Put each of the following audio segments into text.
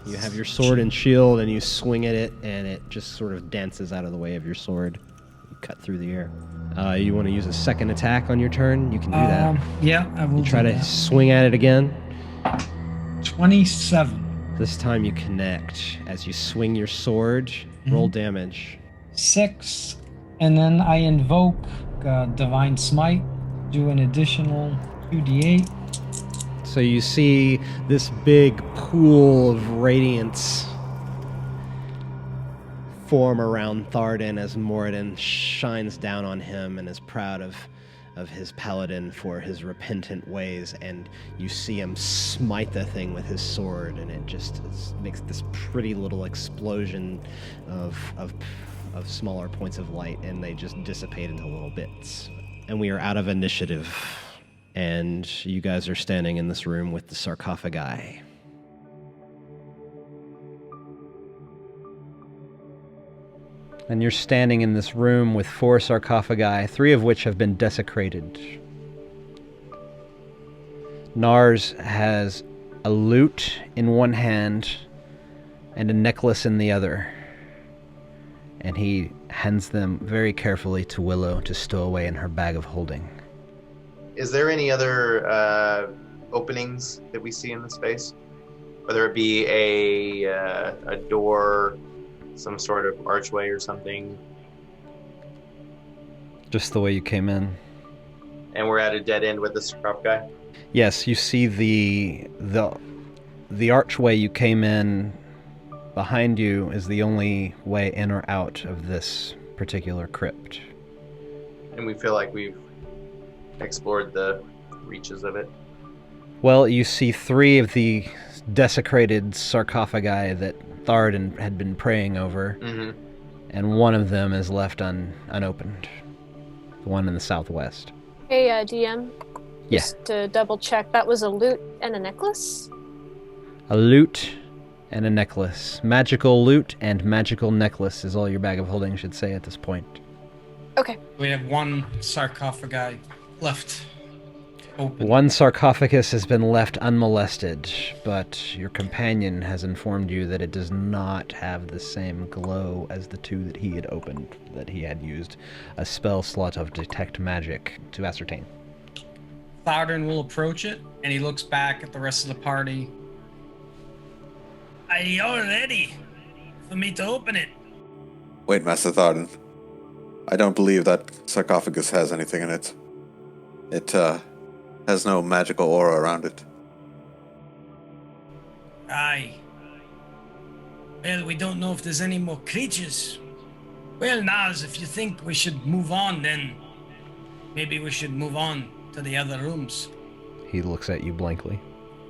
You have your sword and shield, and you swing at it, and it just sort of dances out of the way of your sword. You cut through the air. You want to use a second attack on your turn? You can do that. Yeah, I will You try do to that. swing at it again. 27. This time you connect. As you swing your sword, roll damage. 6. And then I invoke Divine Smite. Do an additional 2d8. So you see this big pool of radiance form around Thardin as Moradin shines down on him and is proud of his paladin for his repentant ways, and you see him smite the thing with his sword, and it just makes this pretty little explosion of smaller points of light, and they just dissipate into little bits. And we are out of initiative, and you guys are standing in this room with the sarcophagi. And you're standing in this room with 4 sarcophagi, 3 of which have been desecrated. Nars has a lute in one hand and a necklace in the other. And he hands them very carefully to Willow to stow away in her bag of holding. Is there any other openings that we see in the space? Whether it be a door, some sort of archway or something. Just the way you came in. And we're at a dead end with this crop guy? Yes, you see the archway you came in behind you is the only way in or out of this particular crypt. And we feel like we've explored the reaches of it. Well, you see 3 of the desecrated sarcophagi that Thardin had been praying over, and one of them is left unopened. The one in the southwest. Hey, DM. Yeah. Just to double check, that was a lute and a necklace? A lute and a necklace. Magical lute and magical necklace is all your bag of holding should say at this point. Okay. We have 1 sarcophagi left open. 1 sarcophagus has been left unmolested, but your companion has informed you that it does not have the same glow as the 2 that he had opened, that he had used a spell slot of detect magic to ascertain. Thardin will approach it, and he looks back at the rest of the party. Are you all ready for me to open it? Wait, Master Thardin. I don't believe that sarcophagus has anything in it. It, has no magical aura around it. Aye. Well, we don't know if there's any more creatures. Well, Nars, if you think we should move on, then maybe we should move on to the other rooms. He looks at you blankly.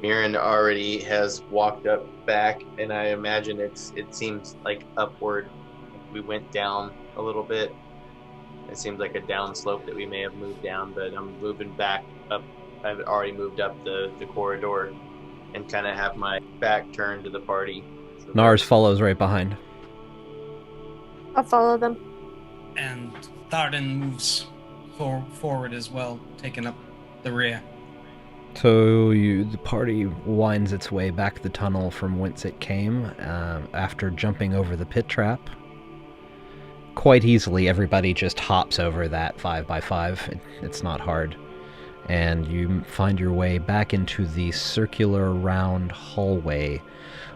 Myrin already has walked up back, and I imagine it seems like upward. We went down a little bit. It seems like a down slope that we may have moved down, but I'm moving back up. I've already moved up the corridor and kind of have my back turned to the party. So Nars follows right behind. I'll follow them. And Thardin moves forward as well, taking up the rear. So the party winds its way back the tunnel from whence it came after jumping over the pit trap. Quite easily, everybody just hops over that 5x5. It's not hard. And you find your way back into the circular round hallway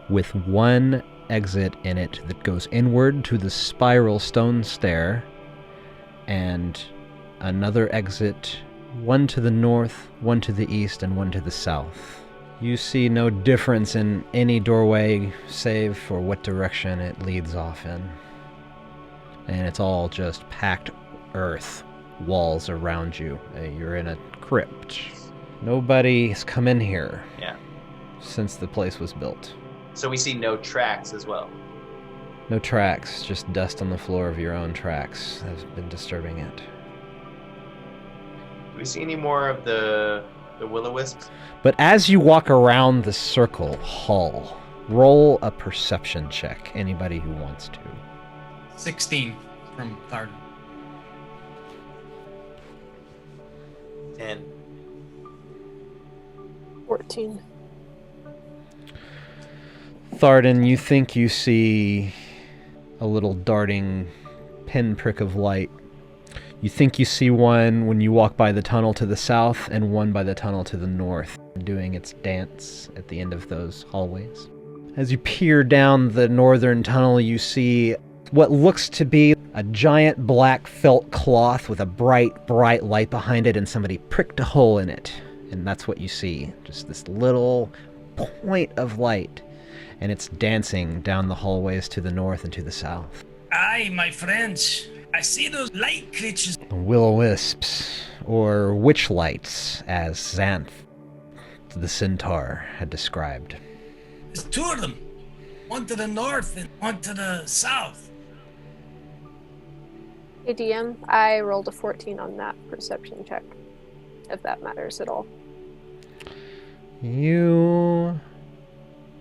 with 1 exit in it that goes inward to the spiral stone stair, and another exit, 1 to the north, 1 to the east, and 1 to the south. You see no difference in any doorway save for what direction it leads off in. And it's all just packed earth walls around you. You're in a crypt. Nobody's come in here since the place was built. So we see no tracks as well. No tracks, just dust on the floor of your own tracks has been disturbing it. Do we see any more of the will-o-wisps? But as you walk around the circle hall, roll a perception check. Anybody who wants to. 16 from Thardin. 10. 14. Thardin, you think you see a little darting pinprick of light. You think you see one when you walk by the tunnel to the south and one by the tunnel to the north, doing its dance at the end of those hallways. As you peer down the northern tunnel, you see what looks to be a giant black felt cloth with a bright, bright light behind it, and somebody pricked a hole in it. And that's what you see, just this little point of light. And it's dancing down the hallways to the north and to the south. Aye, my friends. I see those light creatures. Will-o-wisps, or witch lights, as Xanth, the centaur, had described. There's two of them. One to the north and one to the south. Hey, DM, I rolled a 14 on that perception check, if that matters at all.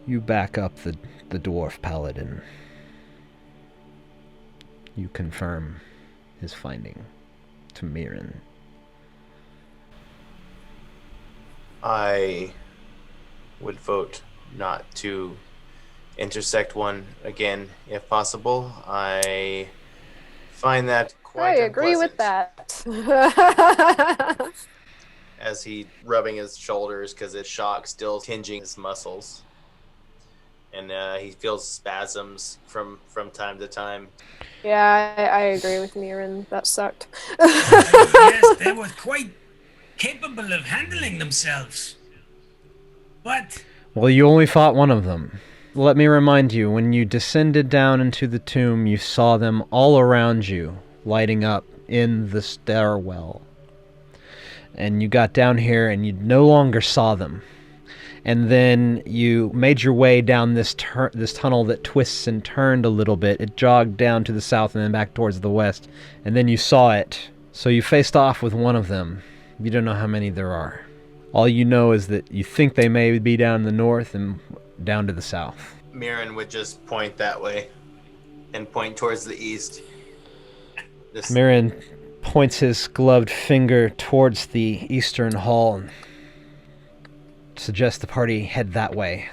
You back up the dwarf paladin. You confirm his finding to Myrin. I would vote not to intersect one again if possible. I find that quite I agree with unpleasant. that. As he rubbing his shoulders because his shock still tinging his muscles. And he feels spasms from time to time. Yeah, I agree with Myrin. That sucked. Yes, they were quite capable of handling themselves. But Well, you only fought one of them. Let me remind you, when you descended down into the tomb, you saw them all around you, lighting up in the stairwell. And you got down here and you no longer saw them. And then you made your way down this tunnel that twists and turned a little bit. It jogged down to the south and then back towards the west. And then you saw it. So you faced off with one of them. You don't know how many there are. All you know is that you think they may be down in the north and down to the south. Myrin would just point that way and point towards the east. Myrin points his gloved finger towards the eastern hall and suggests the party head that way.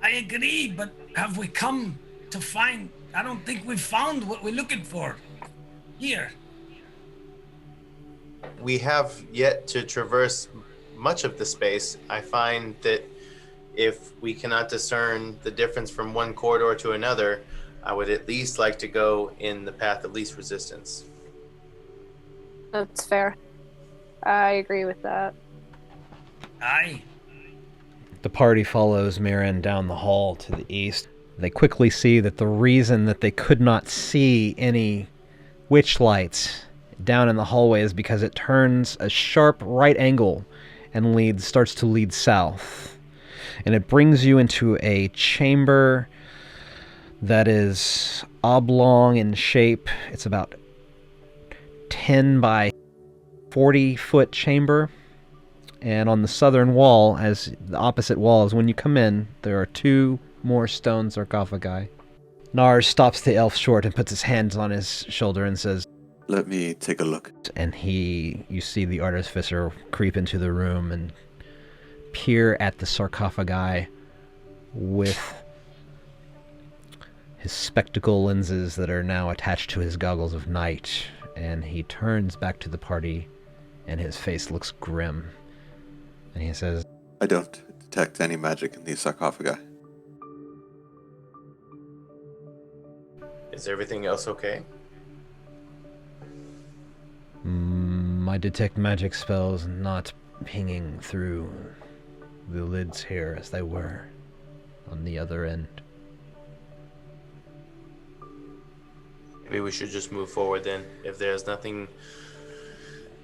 I agree, but have we come to find... I don't think we've found what we're looking for. Here. We have yet to traverse much of the space. I find that if we cannot discern the difference from one corridor to another, I would at least like to go in the path of least resistance. That's fair. I agree with that. Aye. The party follows Myrin down the hall to the east. They quickly see that the reason that they could not see any witch lights down in the hallway is because it turns a sharp right angle and starts to lead south. And it brings you into a chamber that is oblong in shape. It's about 10 by 40 foot chamber. And on the southern wall, as the opposite wall, is when you come in, there are two more stone sarcophagi. Nars stops the elf short and puts his hands on his shoulder and says, Let me take a look. and you see the Artificer creep into the room and peer at the sarcophagi with his spectacle lenses that are now attached to his goggles of night. And he turns back to the party, and his face looks grim. And he says, I don't detect any magic in these sarcophagi. Is everything else okay? I detect magic spells not pinging through the lids here as they were on the other end. Maybe we should just move forward then. If there's nothing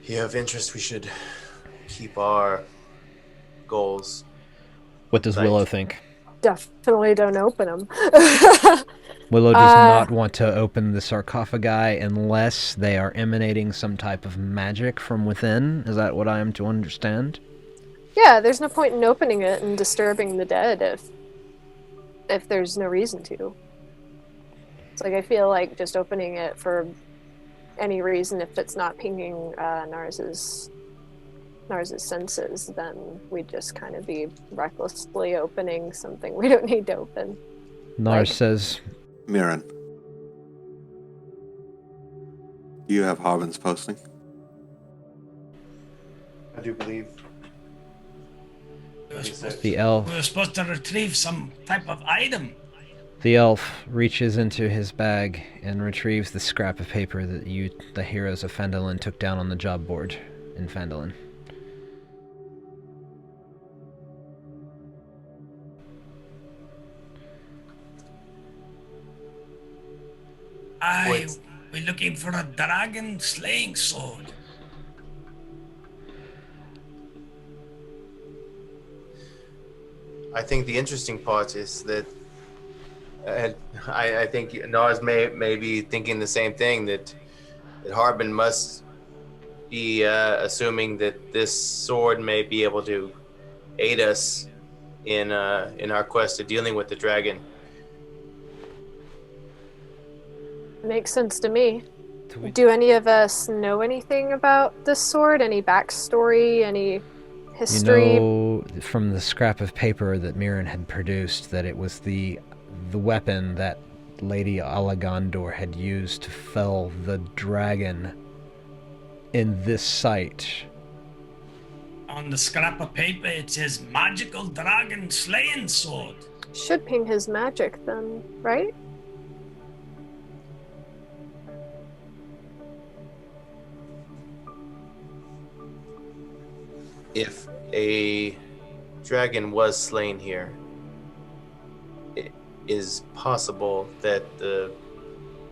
here of interest, we should keep our goals. What does Willow think? Definitely don't open them. Willow does not want to open the sarcophagi unless they are emanating some type of magic from within. Is that what I am to understand? Yeah, there's no point in opening it and disturbing the dead if there's no reason to. It's like, I feel like just opening it for any reason, if it's not pinging Nars's Nars' senses, then we'd just kind of be recklessly opening something we don't need to open. Nars says, Myrin, do you have Harbin's posting? I do believe. the elf. We were supposed to retrieve some type of item. The elf reaches into his bag and retrieves the scrap of paper that the heroes of Phandalin, took down on the job board in Phandalin. We're looking for a dragon slaying sword. I think the interesting part is that I think Nars may be thinking the same thing, that Harbin must be assuming that this sword may be able to aid us in our quest to dealing with the dragon. Makes sense to me. Do any of us know anything about this sword? Any backstory? Any history? You know from the scrap of paper that Myrin had produced that it was the weapon that Lady Alagandor had used to fell the dragon in this site. On the scrap of paper, it says magical dragon slaying sword. Should ping his magic then, right? If a dragon was slain here, it is possible that the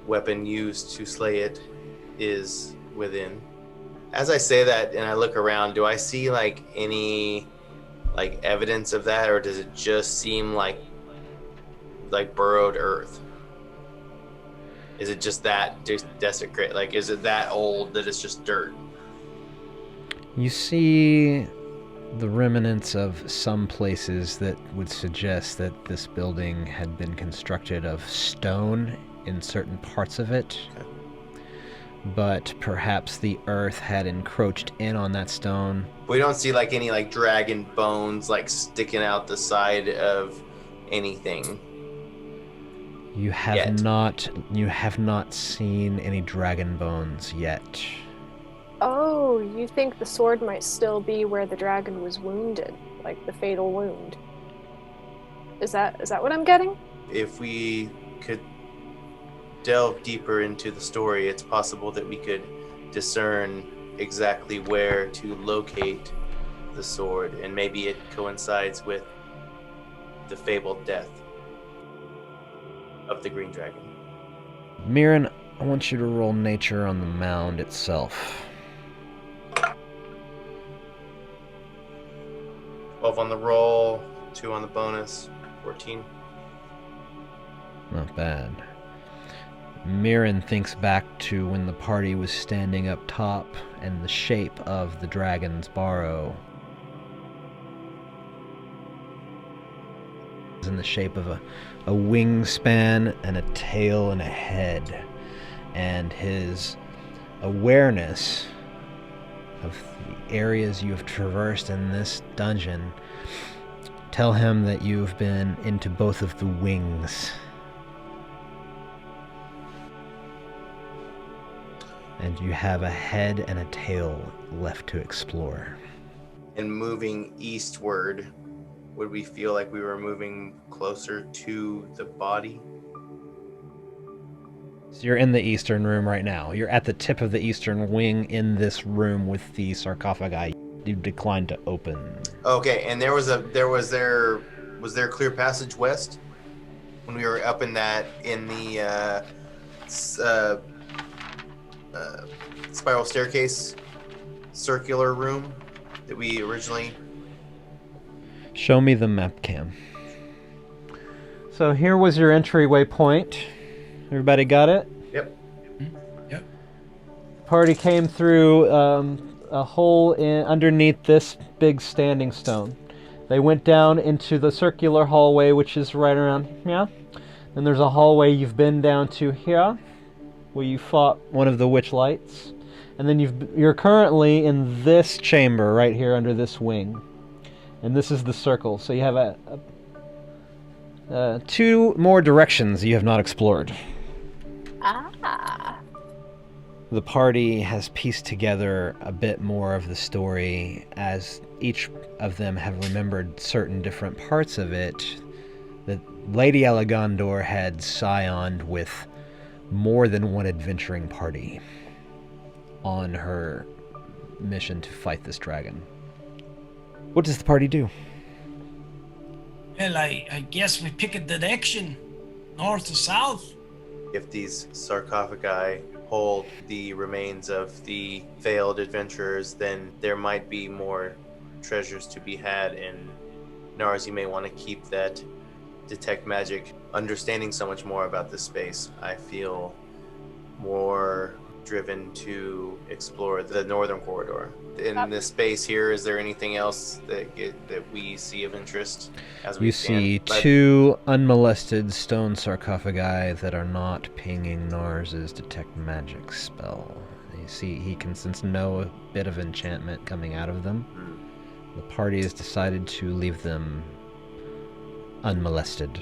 weapon used to slay it is within. As I say that and I look around, do I see any evidence of that, or does it just seem like burrowed earth? Is it just that desecrate? Is it that old that it's just dirt? You see the remnants of some places that would suggest that this building had been constructed of stone in certain parts of it. Okay. But perhaps the earth had encroached in on that stone. We don't see any dragon bones sticking out the side of anything. You have not seen any dragon bones yet. Oh, you think the sword might still be where the dragon was wounded, like the fatal wound? Is that what I'm getting? If we could delve deeper into the story, it's possible that we could discern exactly where to locate the sword, and maybe it coincides with the fabled death of the green dragon. Myrin, I want you to roll nature on the mound itself. 12 on the roll, 2 on the bonus, 14. Not bad. Myrin thinks back to when the party was standing up top and the shape of the dragon's Barrow is in the shape of a wingspan and a tail and a head. And his awareness of the areas you have traversed in this dungeon tell him that you've been into both of the wings. And you have a head and a tail left to explore. And moving eastward, would we feel like we were moving closer to the body? So you're in the eastern room right now. You're at the tip of the eastern wing in this room with the sarcophagi you declined to open. Okay, and was there clear passage west when we were up in the spiral staircase circular room that we originally... Show me the map cam. So here was your entryway point. Everybody got it? Yep. Yep. Party came through a hole underneath this big standing stone. They went down into the circular hallway, which is right around here. Then there's a hallway you've been down to here, where you fought one of the witch lights. And then you're currently in this chamber right here under this wing. And this is the circle. So you have two more directions you have not explored. Ah. The party has pieced together a bit more of the story as each of them have remembered certain different parts of it. That Lady Elegandor had scioned with more than one adventuring party on her mission to fight this dragon. What does the party do? Well, I guess we pick a direction, north or south. If these sarcophagi hold the remains of the failed adventurers, then there might be more treasures to be had. And Nars, you may want to keep that detect magic, understanding so much more about this space. I feel more driven to explore the northern corridor. In this space here, is there anything else that we see of interest as we see two unmolested stone sarcophagi that are not pinging Nars's detect magic spell. You see he can sense no bit of enchantment coming out of them. The party has decided to leave them unmolested.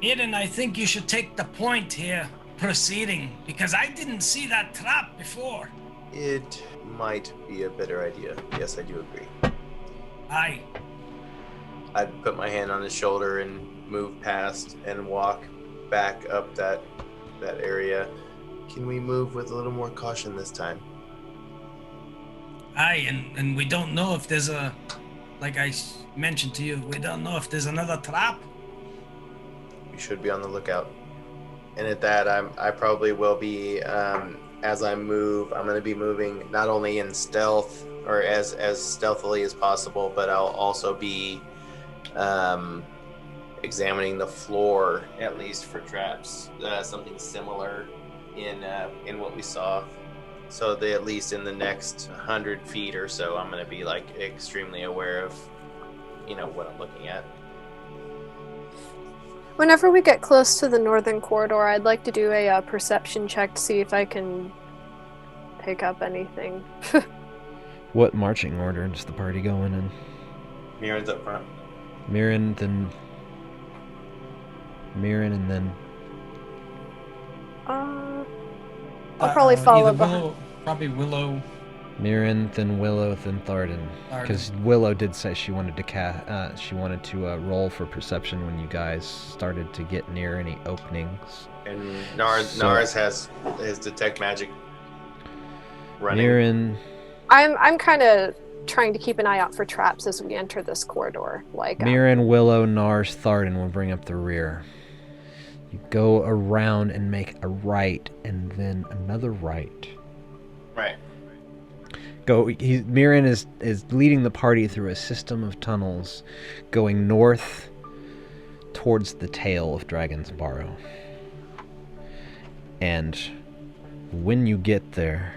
Myrin, I think you should take the point here, proceeding, because I didn't see that trap before. It might be a better idea. Yes, I do agree. Aye. I'd put my hand on his shoulder and move past and walk back up that area. Can we move with a little more caution this time? Aye, and we don't know if there's like I mentioned to you, we don't know if there's another trap. We should be on the lookout. And at that, I probably will be, as I move, I'm going to be moving not only in stealth, or as stealthily as possible, but I'll also be examining the floor, at least for traps, something similar in what we saw. So that at least in the next 100 feet or so, I'm going to be like extremely aware of, what I'm looking at. Whenever we get close to the northern corridor, I'd like to do a perception check to see if I can pick up anything. What marching order does the party go in? Myrin's up front. Myrin, and then... I'll probably follow either behind. Probably Willow. Myrin, then Willow, then Thardin. Because Willow did say she wanted to roll for perception when you guys started to get near any openings. And Nars has his detect magic running. Myrin. I'm kind of trying to keep an eye out for traps as we enter this corridor. Myrin, Willow, Nars, Thardin will bring up the rear. You go around and make a right, and then another right. Right. Myrin is leading the party through a system of tunnels going north towards the tail of Dragon's Barrow. And when you get there,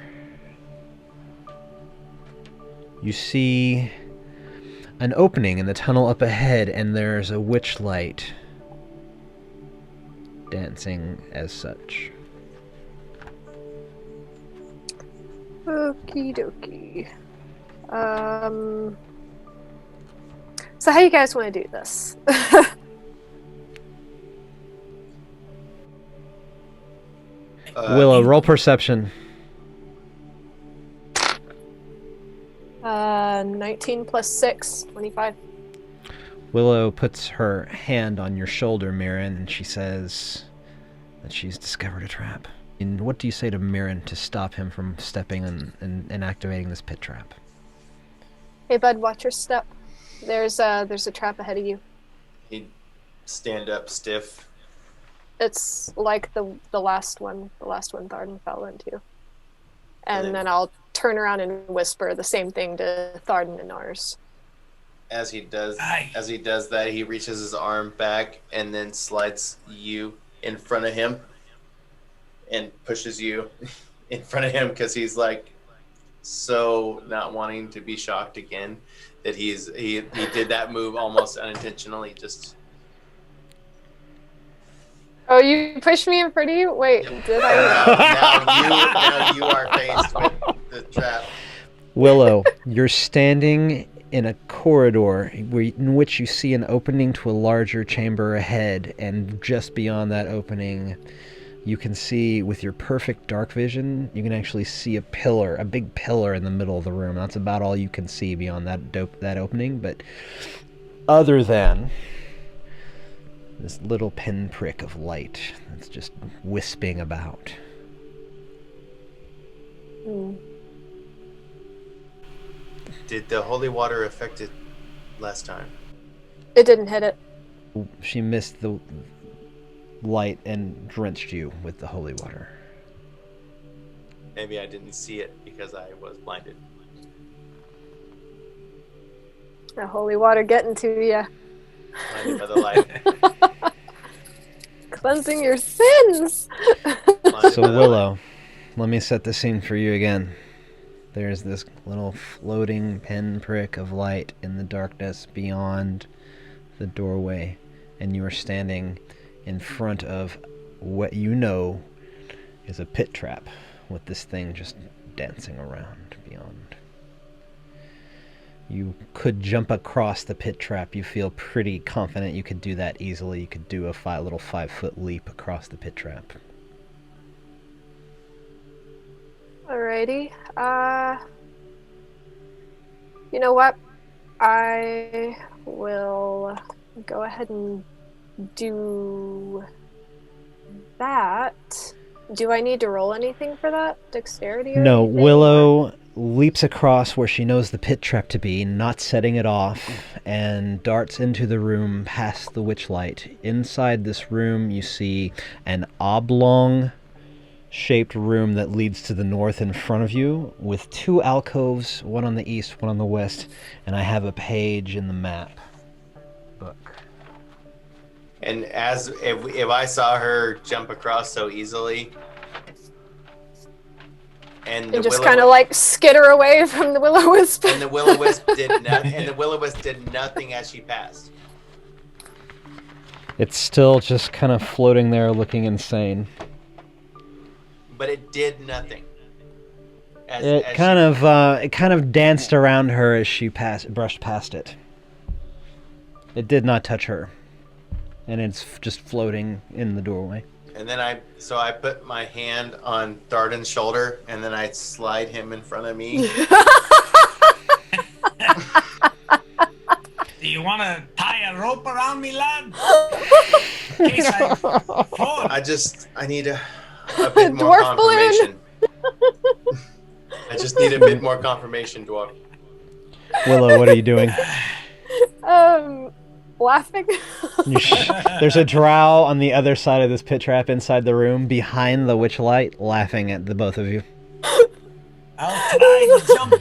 you see an opening in the tunnel up ahead, and there's a witch light dancing as such. Okie dokie. So how you guys want to do this? Willow, roll perception. 19 plus 6, 25. Willow puts her hand on your shoulder, Myrin, and she says that she's discovered a trap. And what do you say to Myrin to stop him from stepping and activating this pit trap? Hey bud, watch your step. There's a trap ahead of you. He'd stand up stiff. It's like the last one Thardin fell into. And then I'll turn around and whisper the same thing to Thardin and Nars. As he does that, he reaches his arm back and then slides you in front of him and pushes you in front of him because he's like so not wanting to be shocked again that he did that move almost unintentionally. Just Oh, you pushed me in front of you? Wait, did I? Now you are faced with the trap. Willow, you're standing in a corridor in which you see an opening to a larger chamber ahead, and just beyond that opening, you can see, with your perfect dark vision, you can actually see a big pillar in the middle of the room. That's about all you can see beyond that opening, but other than this little pinprick of light that's just wisping about. Did the holy water affect it last time? It didn't hit it. She missed the light and drenched you with the holy water. Maybe I didn't see it because I was blinded. The holy water getting to you. Blinded by the light. Cleansing your sins. So Willow, let me set the scene for you again. There's this little floating pinprick of light in the darkness beyond the doorway, and you are standing in front of what you know is a pit trap with this thing just dancing around beyond. You could jump across the pit trap. You feel pretty confident you could do that easily. You could do a little 5-foot leap across the pit trap. Alrighty. You know what? I will go ahead and do that. Do I need to roll anything for that? Dexterity or No, anything? Willow leaps across where she knows the pit trap to be, not setting it off, and darts into the room past the witchlight. Inside this room, you see an oblong-shaped room that leads to the north in front of you, with 2 alcoves, one on the east, one on the west, and I have a page in the map book. And if I saw her jump across so easily, and And just kind of like skitter away from the will-o-wisp. and the will-o-wisp did nothing as she passed. It's still just kind of floating there looking insane. But it did nothing. It kind of danced around her as she brushed past it. It did not touch her. And it's just floating in the doorway. And then I put my hand on Thardin's shoulder, and then I slide him in front of me. Do you want to tie a rope around me, lad? In case I fall. I need a bit more Dwarf confirmation. I just need a bit more confirmation, Dwarf. Willow, what are you doing? Laughing. There's a drow on the other side of this pit trap inside the room, behind the witchlight, laughing at the both of you. I'll try to jump.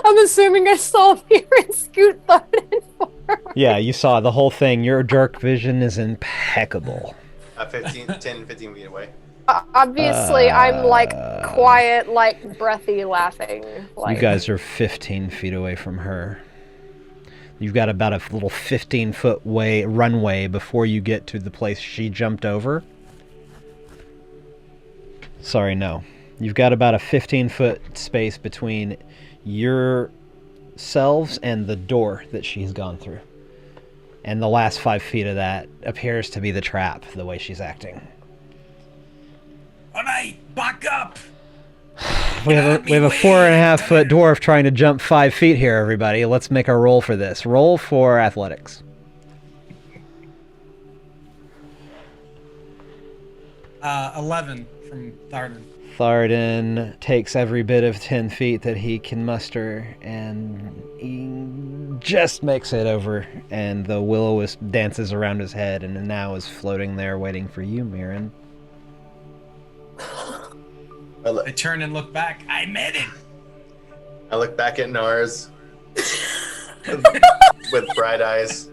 I'm assuming I saw Myrin scoot Thardin forward. Yeah, you saw the whole thing. Your dark vision is impeccable. 10, 15 feet away. Obviously, I'm like quiet, like breathy, laughing. Like, You guys are 15 feet away from her. You've got about a little 15-foot runway before you get to the place she jumped over. Sorry, no. You've got about a 15-foot space between yourselves and the door that she's gone through. And the last 5 feet of that appears to be the trap, the way she's acting. All right, back up. We have a 4.5-foot dwarf trying to jump 5 feet here, everybody. Let's make a roll for this. Roll for athletics. 11 from Thardin. Thardin takes every bit of 10 feet that he can muster, and he just makes it over, and the will-o-wisp dances around his head and now is floating there waiting for you, Myrin. I turn and look back. I made it. I look back at Nars with bright eyes.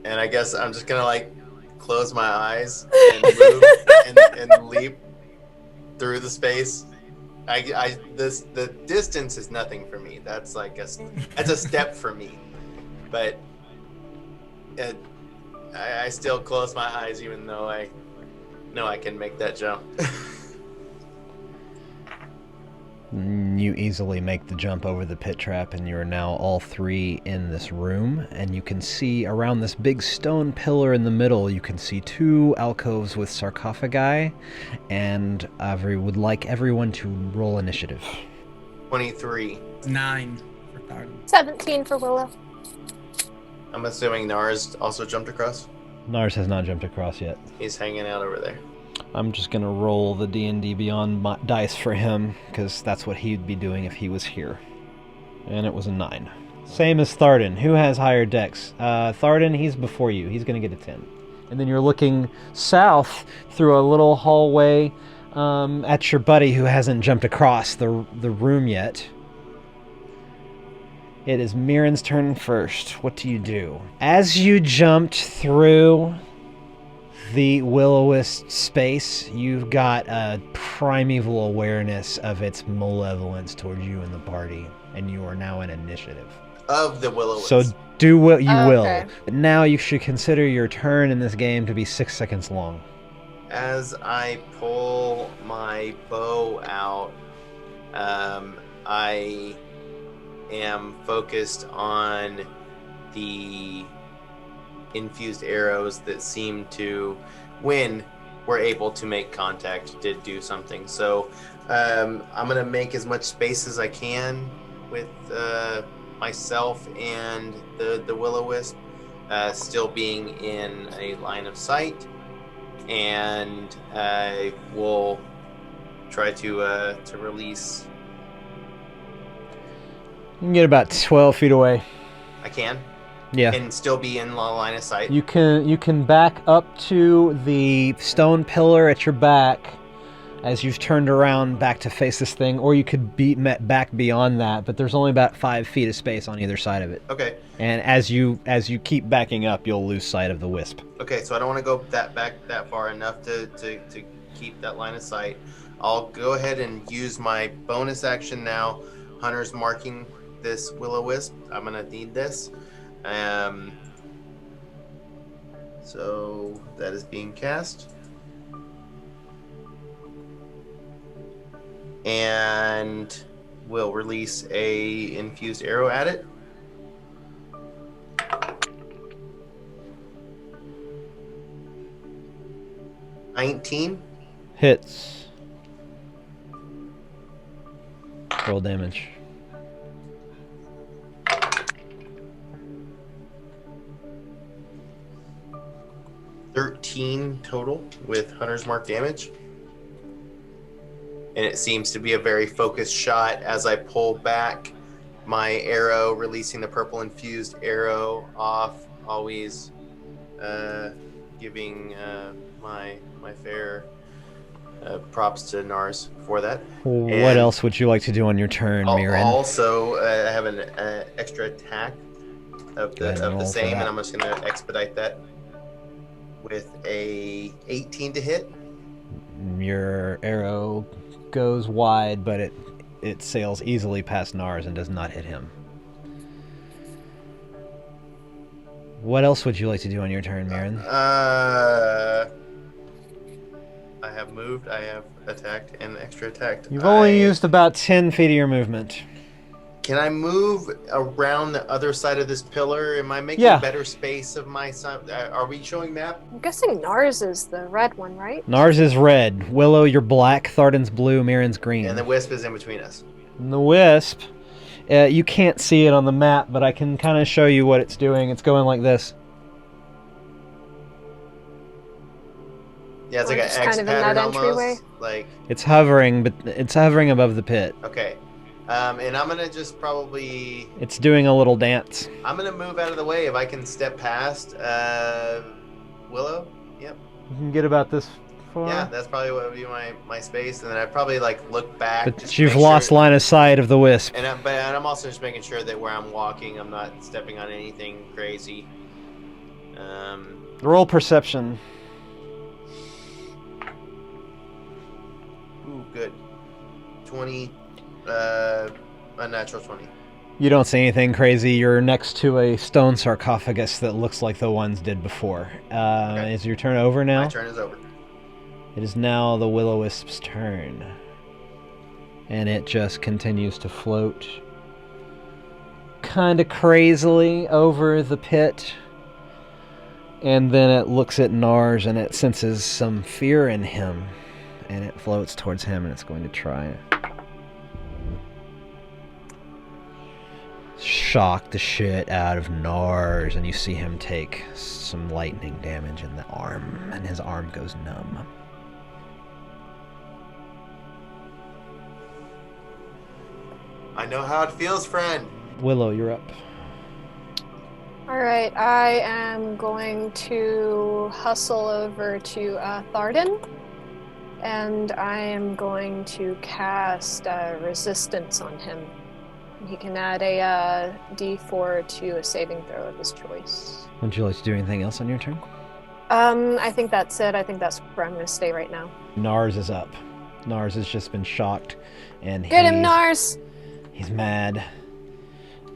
And I guess I'm just gonna like close my eyes and move and leap through the space. The distance is nothing for me. That's like that's a step for me. But I still close my eyes, even though I know I can make that jump. You easily make the jump over the pit trap, and you're now all three in this room, and you can see around this big stone pillar in the middle, you can see 2 alcoves with sarcophagi, and I would like everyone to roll initiative. 23. 9 for Thardin. 17 for Willow. I'm assuming Nars also jumped across. Nars has not jumped across yet. He's hanging out over there. I'm just going to roll the D&D Beyond dice for him, because that's what he'd be doing if he was here. And it was a 9. Same as Thardin. Who has higher dex? Thardin, he's before you. He's going to get a 10. And then you're looking south through a little hallway at your buddy who hasn't jumped across the room yet. It is Myrin's turn first. What do you do? As you jumped through the Will-O-Wisp space, you've got a primeval awareness of its malevolence towards you and the party, and you are now in initiative. Of the Willow. So do what you will. Okay. But now you should consider your turn in this game to be 6 seconds long. As I pull my bow out, I am focused on the infused arrows that seem to, when we're able to make contact, did do something. So I'm going to make as much space as I can with myself and the Will-O-Wisp still being in a line of sight, and I will try to release. You can get about 12 feet away. I can. Yeah. And still be in the line of sight. You can back up to the stone pillar at your back as you've turned around back to face this thing, or you could be met back beyond that, but there's only about 5 feet of space on either side of it. Okay. And as you keep backing up, you'll lose sight of the wisp. Okay, so I don't want to go back that far enough to keep that line of sight. I'll go ahead and use my bonus action now. Hunter's marking this Will-O-Wisp. I'm gonna need this. So that is being cast. And we'll release a infused arrow at it. $19. Hits. Roll damage. $13 total with Hunter's Mark damage. And it seems to be a very focused shot as I pull back my arrow, releasing the purple infused arrow off, always giving my fair props to Nars for that. What else would you like to do on your turn, Myrin? Also, I have an extra attack of Go ahead and roll the for same, that. and I'm just going to expedite that with a 18 to hit. Your arrow goes wide, but it sails easily past Nars and does not hit him. What else would you like to do on your turn, Myrin? I have moved, I have attacked, and extra attacked. You've only used about 10 feet of your movement. Can I move around the other side of this pillar? Am I making Yeah. better space of my side? Are we showing map? I'm guessing Nars is the red one, right? Nars is red. Willow, you're black. Thardin's blue. Myrin's green. And the wisp is in between us. And the wisp, you can't see it on the map, but I can kind of show you what it's doing. It's going like this. Yeah, it's Or like an just X kind of in pattern that almost. entryway? Like, It's hovering, but it's hovering above the pit. okay. And I'm gonna just probably, It's doing a little dance. I'm gonna move out of the way if I can step past Willow. Yep. You can get about this far. Yeah, that's probably what would be my space, and then I'd probably like look back. just But to you've make lost sure, line of sight of the wisp. and I'm also just making sure that where I'm walking, I'm not stepping on anything crazy. Roll perception. Ooh, good. 20, unnatural 20. You don't see anything crazy. You're next to a stone sarcophagus that looks like the ones did before. Okay. Is your turn over now? My turn is over. It is now the Will-O-Wisp's turn. And it just continues to float kind of crazily over the pit. And then it looks at Nars and it senses some fear in him. And it floats towards him and it's going to try. Shock the shit out of Nars, and you see him take some lightning damage in the arm, and his arm goes numb. I know how it feels, friend. Willow, you're up. Alright, I am going to hustle over to Thardin, and I am going to cast Resistance on him. He can add a D4 to a saving throw of his choice. Would you like to do anything else on your turn? I think that's it. I think that's where I'm going to stay right now. Nars is up. Nars has just been shocked, and Get him, Nars! He's mad,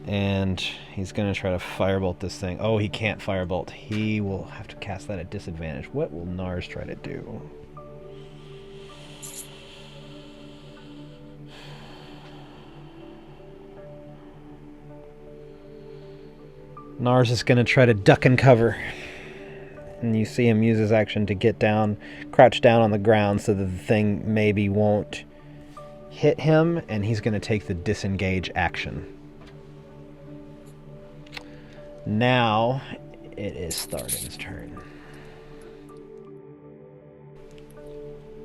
and he's going to try to firebolt this thing. Oh, he can't firebolt. He will have to cast that at disadvantage. What will Nars try to do? Nars is going to try to duck and cover. And you see him use his action to get down, crouch down on the ground so that the thing maybe won't hit him, and he's going to take the disengage action. Now it is Thardin's turn.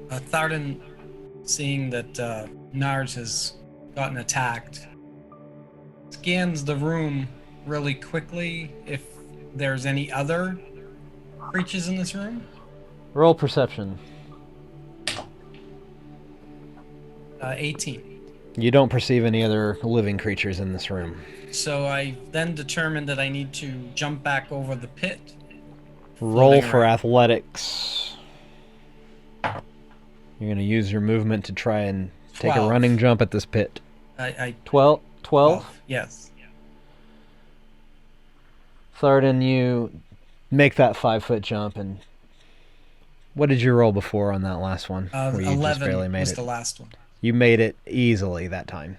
Thardin, seeing that Nars has gotten attacked, scans the room really quickly if there's any other creatures in this room. Roll perception. 18. You don't perceive any other living creatures in this room. So I then determined that I need to jump back over the pit. Roll for around. athletics. You're going to use your movement to try and take a 12. running jump at this pit. I 12? 12? Yes. Thardin, you make that 5-foot jump, and what did you roll before on that last one? Where you 11 just barely made was it? the last one. You made it easily that time.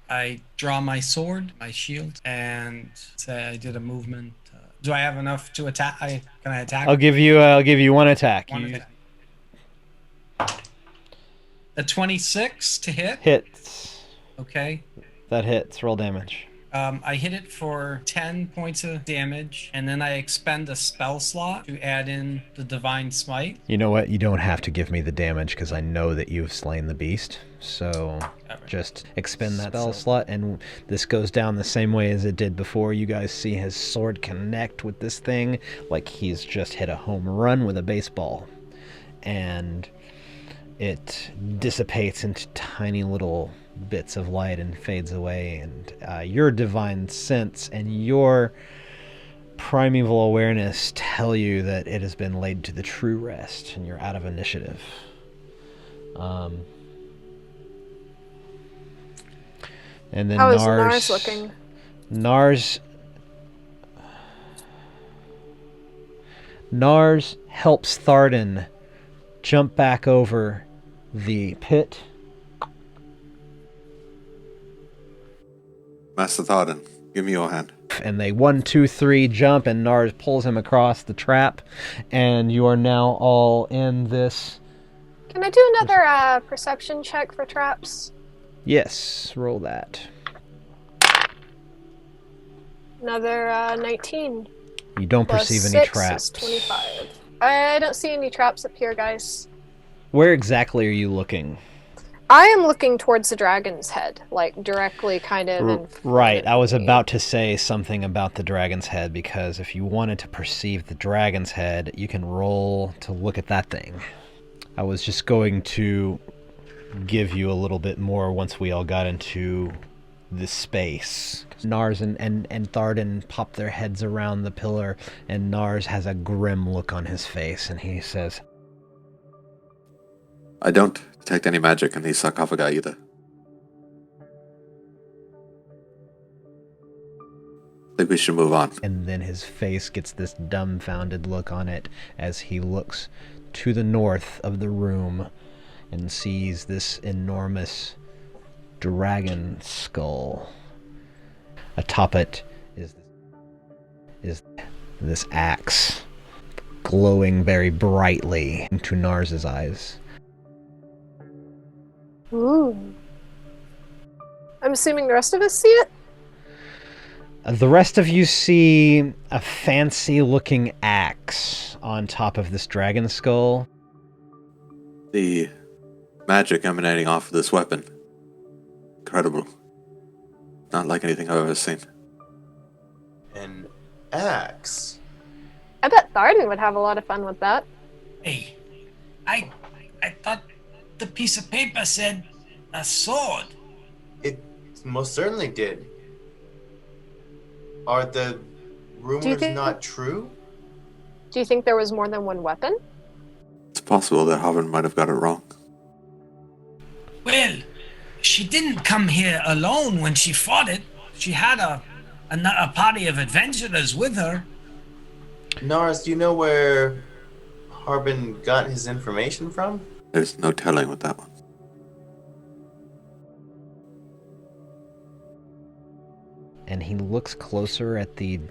I draw my sword, my shield, and say I did a movement. Do I have enough to attack? Can I attack? I'll give you one attack. One attack. A 26 to hit. Hits. Okay. That hits. Roll damage. I hit it for 10 points of damage, and then I expend a spell slot to add in the Divine Smite. You know what? You don't have to give me the damage because I know that you've slain the beast. So just expend that spell slot, and this goes down the same way as it did before. You guys see his sword connect with this thing like he's just hit a home run with a baseball. And it dissipates into tiny little bits of light and fades away, and your divine sense and your primeval awareness tell you that it has been laid to the true rest, and you're out of initiative. And then How is Nars looking? Nars helps Thardin jump back over the pit. Master Thardin, give me your hand. And they 1, 2, 3 jump, and Nars pulls him across the trap, and you are now all in this. Can I do another perception check for traps? Yes, roll that. Another 19. You don't Plus perceive any 6 traps. is 25. I don't see any traps up here, guys. Where exactly are you looking? I am looking towards the dragon's head, like directly kind of in front Right, of I was me. about to say something about the dragon's head, because if you wanted to perceive the dragon's head, you can roll to look at that thing. I was just going to give you a little bit more once we all got into this space. Nars and Thardin pop their heads around the pillar, and Nars has a grim look on his face, and he says, I don't detect any magic in these sarcophagi either. think we should move on. And then his face gets this dumbfounded look on it as he looks to the north of the room and sees this enormous dragon skull. Atop it is this axe, glowing very brightly into Nars's eyes. Ooh. I'm assuming the rest of us see it? The rest of you see a fancy-looking axe on top of this dragon skull. The magic emanating off of this weapon. Incredible. Not like anything I've ever seen. An axe. I bet Thardin would have a lot of fun with that. Hey, I thought the piece of paper said a sword. It most certainly did. Are the rumors not true? Do you think there was more than one weapon? It's possible that Harvin might have got it wrong. Well, she didn't come here alone when she fought it. She had a party of adventurers with her. Nars, do you know where Harbin got his information from? There's no telling with that one. And he looks closer at the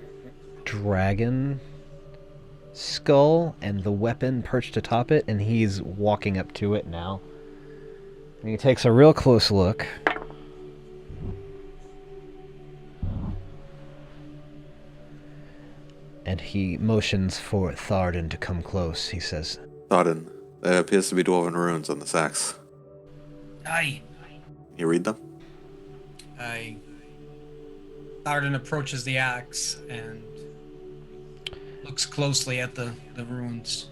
dragon skull and the weapon perched atop it, and he's walking up to it now. And he takes a real close look. And he motions for Thardin to come close. He says, Thardin, there appears to be dwarven runes on this axe. Aye. Can you read them? Thardin approaches the axe and looks closely at the runes.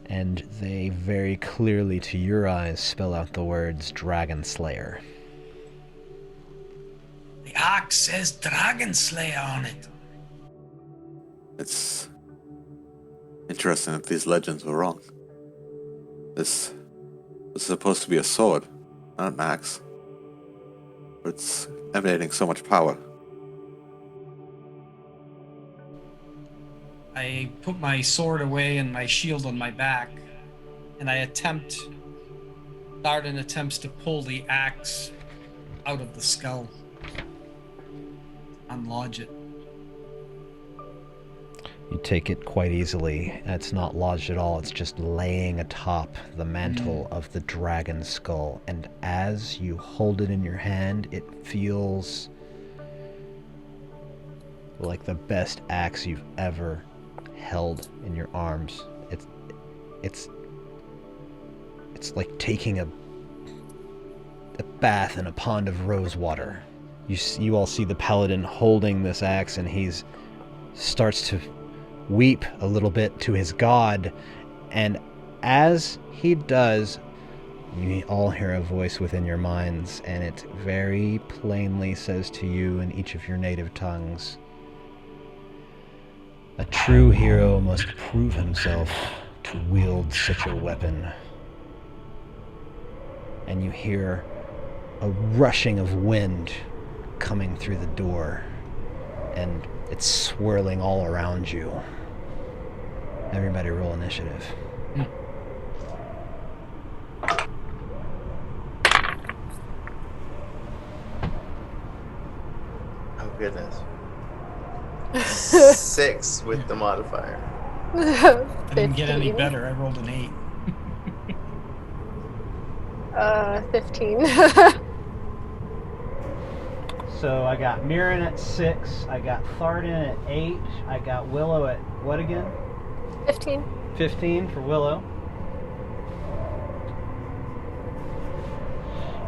and they very clearly to your eyes spell out the words Dragon Slayer. The axe says Dragon Slayer on it. It's interesting that these legends were wrong. This is supposed to be a sword, not an axe. But it's emanating so much power. I put my sword away and my shield on my back, and Thardin attempts to pull the axe out of the skull. Unlodge it. You take it quite easily. It's not lodged at all. It's just laying atop the mantle of the dragon skull. And as you hold it in your hand, it feels like the best axe you've ever held in your arms. It's like taking a bath in a pond of rose water. You all see the paladin holding this axe, and he's starts to weep a little bit to his god, and as he does, you all hear a voice within your minds, and it very plainly says to you in each of your native tongues, "A true hero must prove himself to wield such a weapon." And you hear a rushing of wind coming through the door, and it's swirling all around you. Everybody roll initiative. Oh goodness. 6 with the modifier. I didn't get any better. I rolled an 8. 15. So I got Myrin at 6, I got Thardin at 8, I got Willow at what again? 15. 15 for Willow.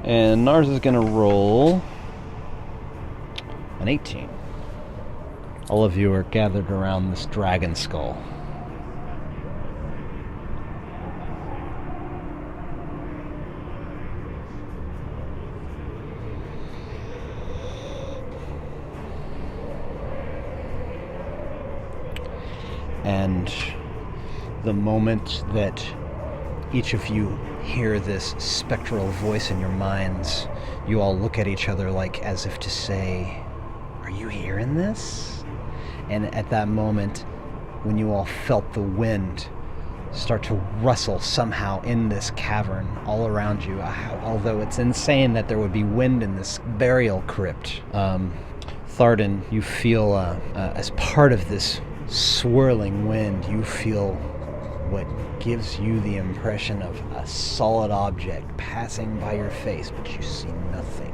And Nars is going to roll an 18. All of you are gathered around this dragon skull. And the moment that each of you hear this spectral voice in your minds, you all look at each other like as if to say, "Are you hearing this?" And at that moment, when you all felt the wind start to rustle somehow in this cavern all around you, although it's insane that there would be wind in this burial crypt, Thardin, you feel, as part of this swirling wind, you feel what gives you the impression of a solid object passing by your face, but you see nothing.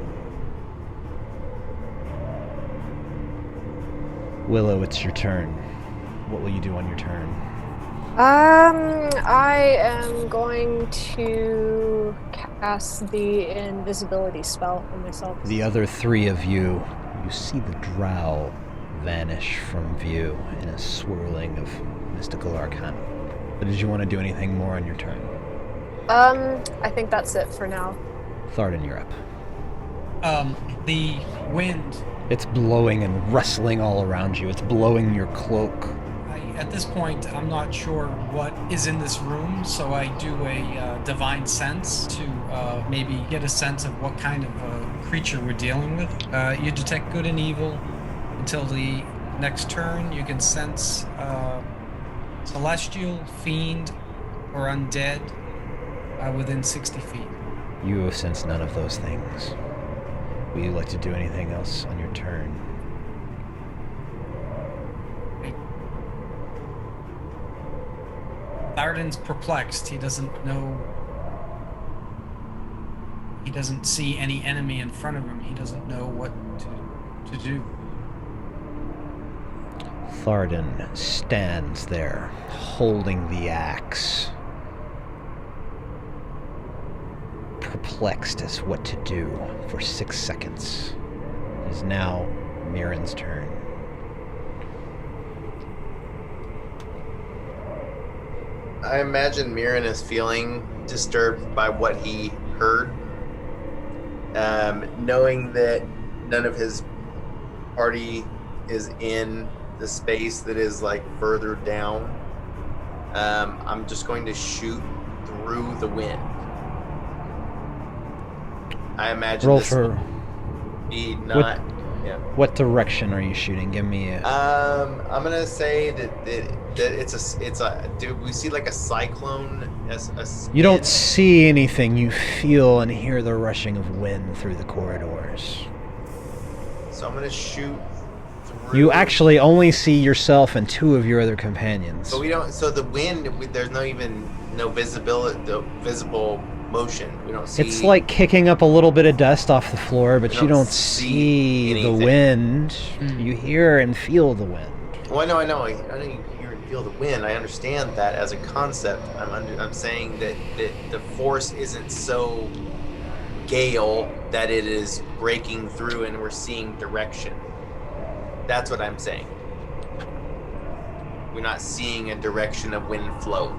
Willow, it's your turn. What will you do on your turn? I am going to cast the invisibility spell on myself. The other three of you see the Drow vanish from view in a swirling of mystical arcana. But did you want to do anything more on your turn? I think that's it for now. Thardin, you're up. The wind. It's blowing and rustling all around you. It's blowing your cloak. At this point, I'm not sure what is in this room, so I do a divine sense to maybe get a sense of what kind of creature we're dealing with. You detect good and evil until the next turn. You can sense celestial, fiend, or undead within 60 feet. You have sensed none of those things. Would you like to do anything else on your turn? Thardin's perplexed. He doesn't know. He doesn't see any enemy in front of him. He doesn't know what to do. Thardin stands there, holding the axe, perplexed as what to do for 6 seconds. It is now Myrin's turn. I imagine Myrin is feeling disturbed by what he heard, knowing that none of his party is in the space that is like further down. I'm just going to shoot through the wind. I imagine Roll this for will be not. what direction are you shooting? Give me a... I'm gonna say that it's a. Do we see like a cyclone? You don't see anything. You feel and hear the rushing of wind through the corridors. So I'm gonna shoot through. You actually only see yourself and 2 of your other companions. But we don't. So the wind, there's no visible motion. We don't see. It's like kicking up a little bit of dust off the floor, but you don't see the anything. wind. You hear and feel the wind. Oh, I know. I know you hear and feel the wind. I understand that as a concept. I'm saying that the force isn't so gale that it is breaking through and we're seeing direction. That's what I'm saying. We're not seeing a direction of wind flow.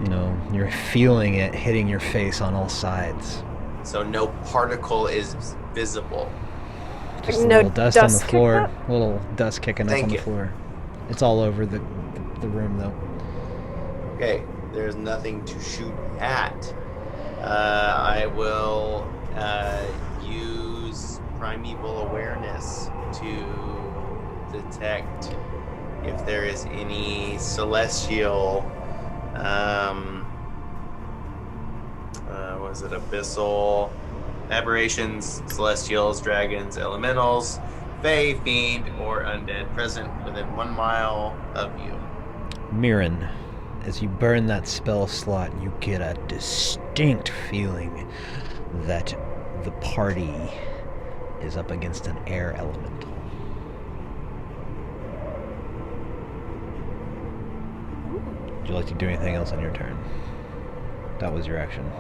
No, you're feeling it hitting your face on all sides. So no particle is visible. Just a No little dust on the dust floor. kick A little dust kicking up Thank on the you. floor. It's all over the room, though. Okay, there's nothing to shoot at. I will use primeval awareness to detect if there is any celestial, was it abyssal aberrations, celestials, dragons, elementals, fae, fiend, or undead present within 1 mile of you. Myrin, as you burn that spell slot, you get a distinct feeling that the party is up against an air elemental. Would you like to do anything else on your turn? That was your action.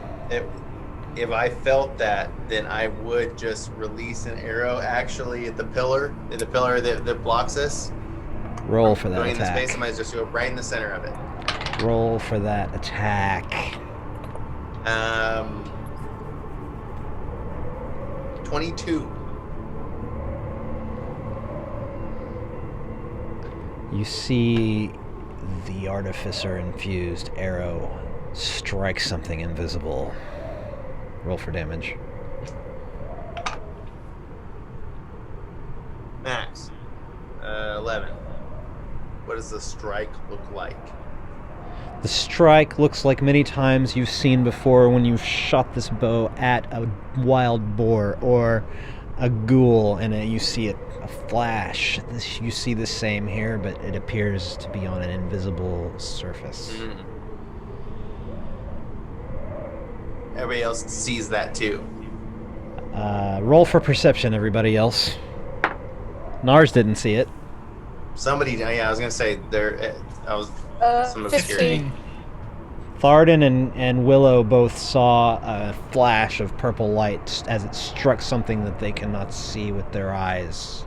If I felt that, then I would just release an arrow actually at the pillar that blocks us. Roll for that Going in the space, I attack. might just go right in the center of it. Roll for that attack. 22. You see the Artificer infused arrow strike something invisible. Roll for damage. Max. 11. What does the strike look like? The strike looks like many times you've seen before when you've shot this bow at a wild boar or a ghoul, and you see a flash. You see the same here, but it appears to be on an invisible surface. Mm. Everybody else sees that too. Roll for perception, everybody else. Nars didn't see it. Somebody, yeah, I was gonna say there. I was some 15. Thardin and Willow both saw a flash of purple light as it struck something that they cannot see with their eyes.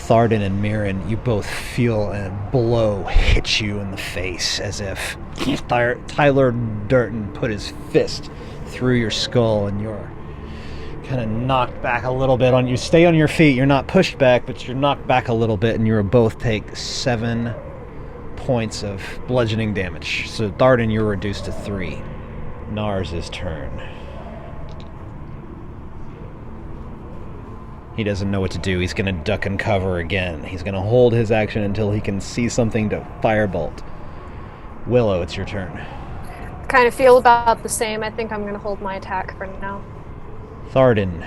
Thardin and Myrin, you both feel a blow hit you in the face as if Tyler Durden put his fist through your skull, and you're kind of knocked back a little bit. You stay on your feet, you're not pushed back, but you're knocked back a little bit, and you both take 7 points of bludgeoning damage. So Thardin, you're reduced to 3. Nars' turn. He doesn't know what to do. He's going to duck and cover again. He's going to hold his action until he can see something to firebolt. Willow, it's your turn. Kind of feel about the same. I think I'm going to hold my attack for now. Thardin.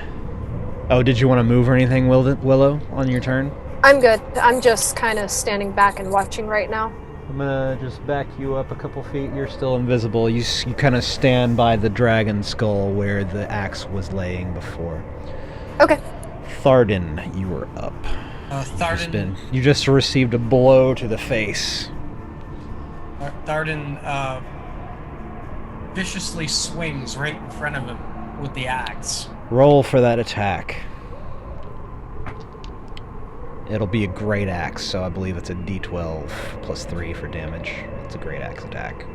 Oh, did you want to move or anything, Willow, on your turn? I'm good. I'm just kind of standing back and watching right now. I'm going to just back you up a couple feet. You're still invisible. You kind of stand by the dragon skull where the axe was laying before. Okay. Thardin, you were up. Thardin. You just received a blow to the face. Thardin viciously swings right in front of him with the axe. Roll for that attack. It'll be a great axe, so I believe it's a D12 plus 3 for damage. It's a great axe attack.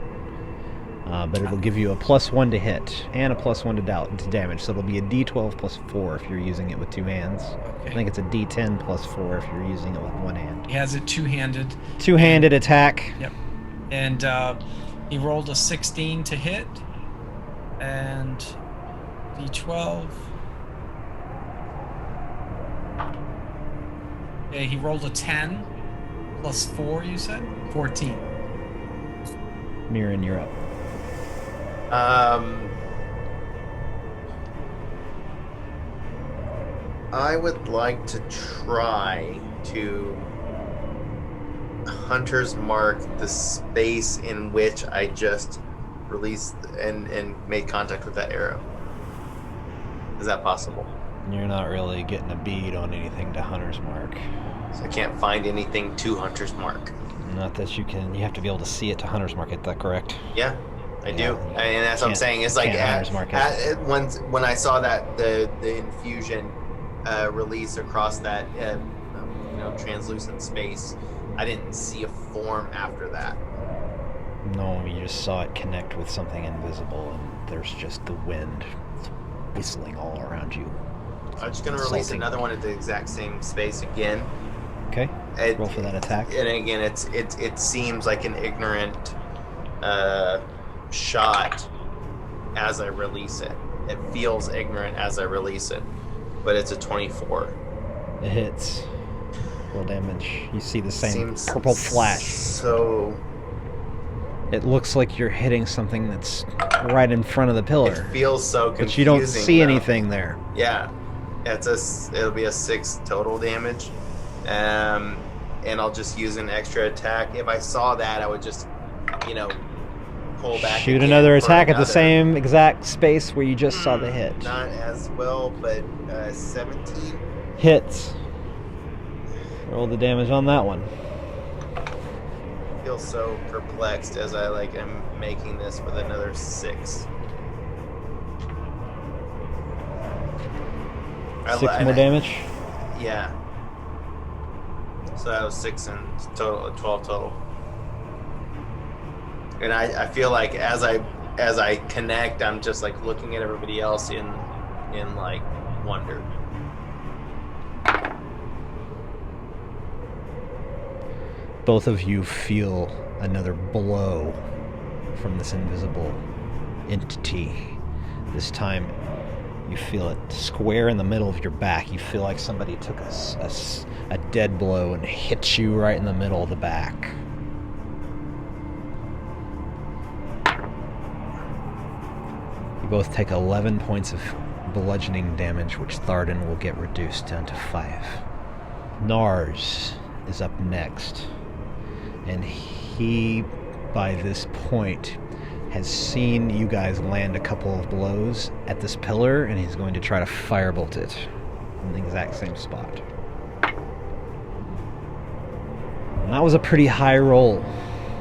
But it'll give you a +1 to hit and a +1 to damage, so it'll be a D12 plus 4 if you're using it with 2 hands. Okay. I think it's a D10 plus 4 if you're using it with 1 hand. He has it two-handed. Two-handed attack. Yep. And he rolled a 16 to hit. And D12. Okay, he rolled a 10 plus 4, you said? 14. Myrin, you're up. I would like to try to Hunter's Mark the space in which I just released and made contact with that arrow. Is that possible? You're not really getting a bead on anything to Hunter's Mark. So I can't find anything to Hunter's Mark. Not that you can. You have to be able to see it to Hunter's Mark. Is that correct? Yeah, I do. Yeah. And that's what I'm saying. It's like when I saw that the infusion release across that translucent space, I didn't see a form after that. No, you just saw it connect with something invisible, and there's just the wind whistling all around you. I'm just gonna release another one at the exact same space again. Okay. Roll for that attack. And again, it seems like an ignorant shot as I release it. It feels ignorant as I release it, but it's a 24. It hits. Roll damage. You see the same Seems purple flash. So it looks like you're hitting something that's right in front of the pillar. It feels so confusing. But you don't see anything there. Yeah. It'll be a 6 total damage. And I'll just use an extra attack. If I saw that, I would just, pull back. Shoot another attack at the same exact space where you just saw the hit. Not as well, but 17. Hits. Roll the damage on that one. I feel so perplexed as I am making this with another 6. 6 more damage? Yeah. So that was 6 in total, 12 total. And I feel like as I connect, I'm just like looking at everybody else in like wonder. Both of you feel another blow from this invisible entity. This time, you feel it square in the middle of your back. You feel like somebody took a dead blow and hit you right in the middle of the back. You both take 11 points of bludgeoning damage, which Thardin will get reduced down to 5. Nars is up next. And he, by this point, has seen you guys land a couple of blows at this pillar, and he's going to try to firebolt it in the exact same spot. And that was a pretty high roll,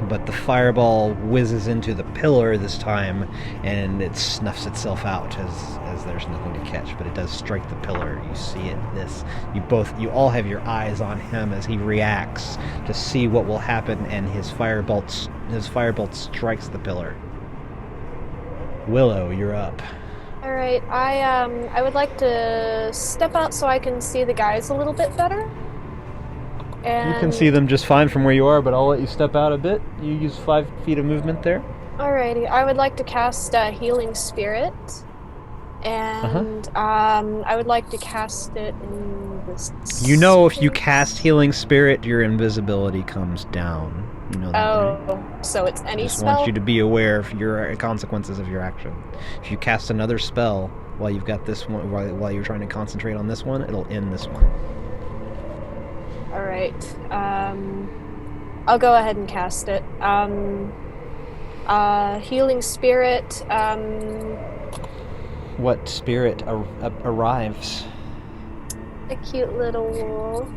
but the fireball whizzes into the pillar this time, and it snuffs itself out as there's nothing to catch, but it does strike the pillar. You see it. You all have your eyes on him as he reacts to see what will happen, and his firebolt strikes the pillar. Willow, you're up. All right, I would like to step out so I can see the guys a little bit better. And You can see them just fine from where you are, but I'll let you step out a bit. You use 5 feet of movement there. Alrighty, I would like to cast Healing Spirit, and I would like to cast it in this. You know, if you cast Healing Spirit, your invisibility comes down. You know that, right? So it's any I just spell? want you to be aware of your consequences of your action. If you cast another spell while you've got this one, while you're trying to concentrate on this one, it'll end this one. Alright, I'll go ahead and cast it. Healing Spirit, What spirit arrives? a cute little wolf.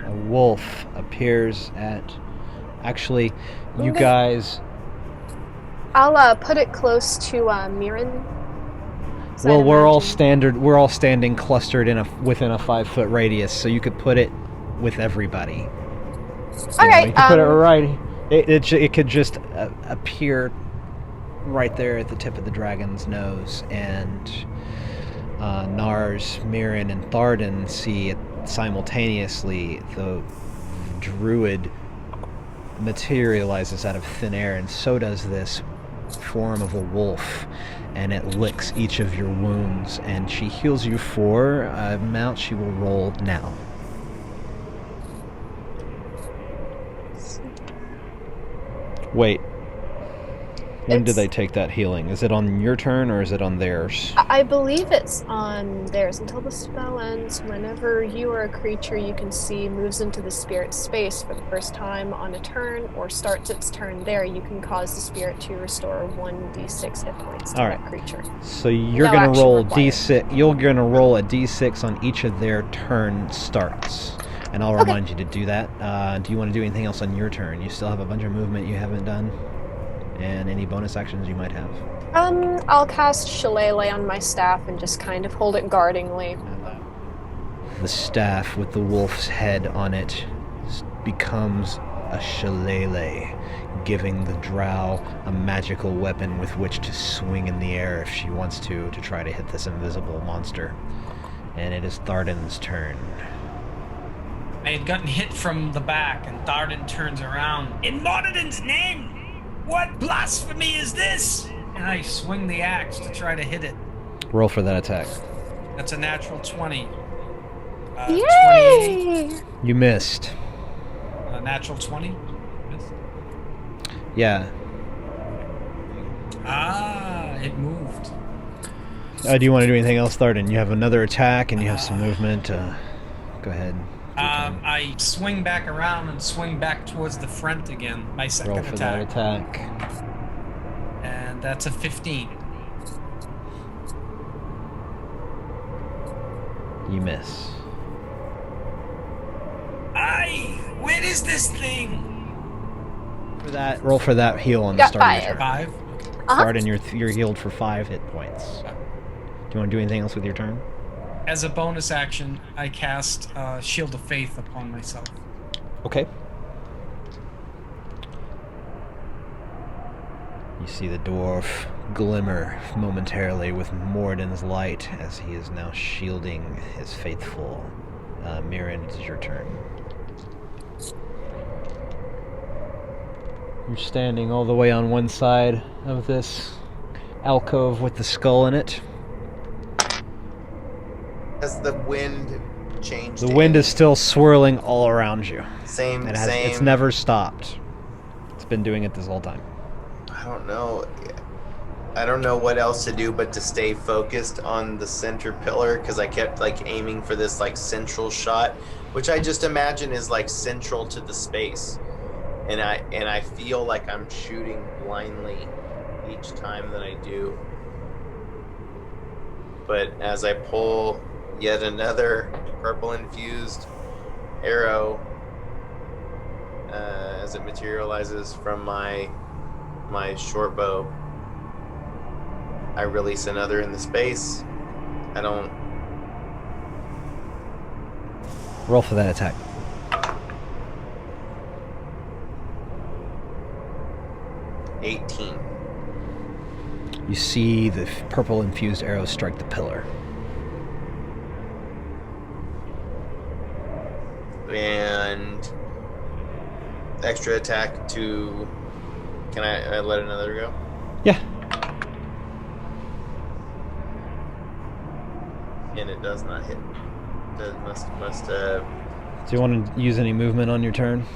A wolf appears at... Actually, you Okay. guys... I'll put it close to Myrin. So Well, I'd we're all imagine- standing clustered within a 5-foot radius, so you could put it with everybody. Alright, you could put it right. It could just appear right there at the tip of the dragon's nose, and Nars, Myrin, and Thardin see it simultaneously. The Druid materializes out of thin air, and so does this form of a wolf, and it licks each of your wounds, and she heals you for a amount she will roll now. Wait. When do It's- they take that healing? Is it on your turn or is it on theirs? I believe it's on theirs until the spell ends. Whenever you or a creature you can see moves into the spirit space for the first time on a turn or starts its turn there, you can cause the spirit to restore 1d6 hit points to All that right. creature. So you're No gonna action roll required. d6. You're gonna roll a d6 on each of their turn starts, and I'll remind you to do that. Do you want to do anything else on your turn? You still have a bunch of movement you haven't done, and any bonus actions you might have. I'll cast Shillelagh on my staff and just kind of hold it guardingly. The staff with the wolf's head on it becomes a shillelagh, giving the Drow a magical weapon with which to swing in the air if she wants to try to hit this invisible monster. And it is Thardin's turn. I had gotten hit from the back, and Thardin turns around. In Moradin's name, what blasphemy is this? And I swing the axe to try to hit it. Roll for that attack. That's a natural 20. 28. Yay! You missed. Natural 20. Missed. Yeah. It moved. Do you want to do anything else, Thardin? You have another attack and you have some movement. Go ahead. I swing back around and swing back towards the front again. My second Roll for that attack. attack. And that's a 15. You miss. Where is this thing? Roll for that heal on the Got start of your 5. turn. Uh-huh. Thardin, you're healed for 5 hit points. Do you want to do anything else with your turn? As a bonus action, I cast Shield of Faith upon myself. Okay. You see the dwarf glimmer momentarily with Moradin's light as he is now shielding his faithful. Myrin, it's your turn. You're standing all the way on one side of this alcove with the skull in it. Has the wind changed? The wind is still swirling all around you. Same. It's never stopped. It's been doing it this whole time. I don't know. I don't know what else to do but to stay focused on the center pillar, because I kept like aiming for this like central shot, which I just imagine is like central to the space, and I feel like I'm shooting blindly each time that I do. But as I pull yet another purple infused arrow, as it materializes from my short bow, I release another in the space. I don't... Roll for that attack. $18. You see the purple infused arrow strike the pillar. And extra attack to... Can I let another go? Yeah. And it does not hit. It must Do you want to use any movement on your turn?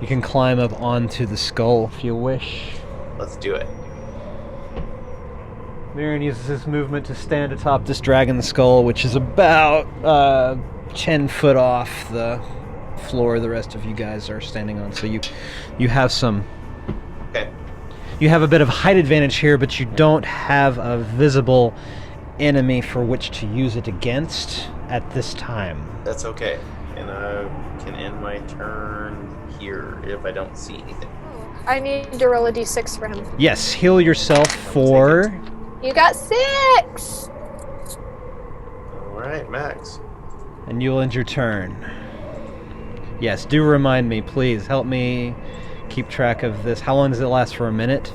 You can climb up onto the skull if you wish. Let's do it. Myrin uses his movement to stand atop this dragon skull, which is about 10 foot off the floor the rest of you guys are standing on. So you have some... Okay. You have a bit of height advantage here, but you don't have a visible enemy for which to use it against at this time. That's okay. And I can end my turn here if I don't see anything. I need to roll a d6 for him. Yes, heal yourself for... You got 6! Alright, Max. And you'll end your turn. Yes, do remind me, please. Help me keep track of this. How long does it last? For a minute?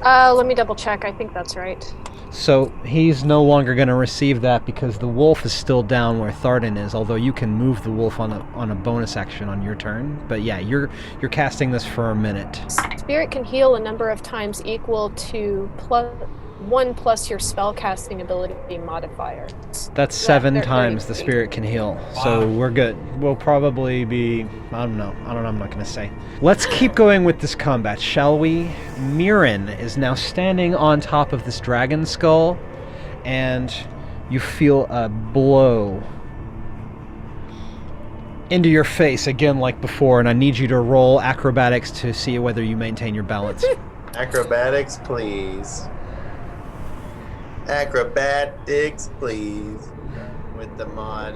Let me double check. I think that's right. So he's no longer going to receive that because the wolf is still down where Thardin is, although you can move the wolf on a bonus action on your turn. But yeah, you're casting this for a minute. Spirit can heal a number of times equal to +1 plus your spellcasting ability modifier. That's 7 they're times the 30 spirit can heal. Wow. So we're good. We'll probably be... I don't know. I'm not going to say. Let's keep going with this combat, shall we? Myrin is now standing on top of this dragon skull, and you feel a blow into your face again like before, and I need you to roll acrobatics to see whether you maintain your balance. Acrobatics, please. Acrobatics, please. With the mod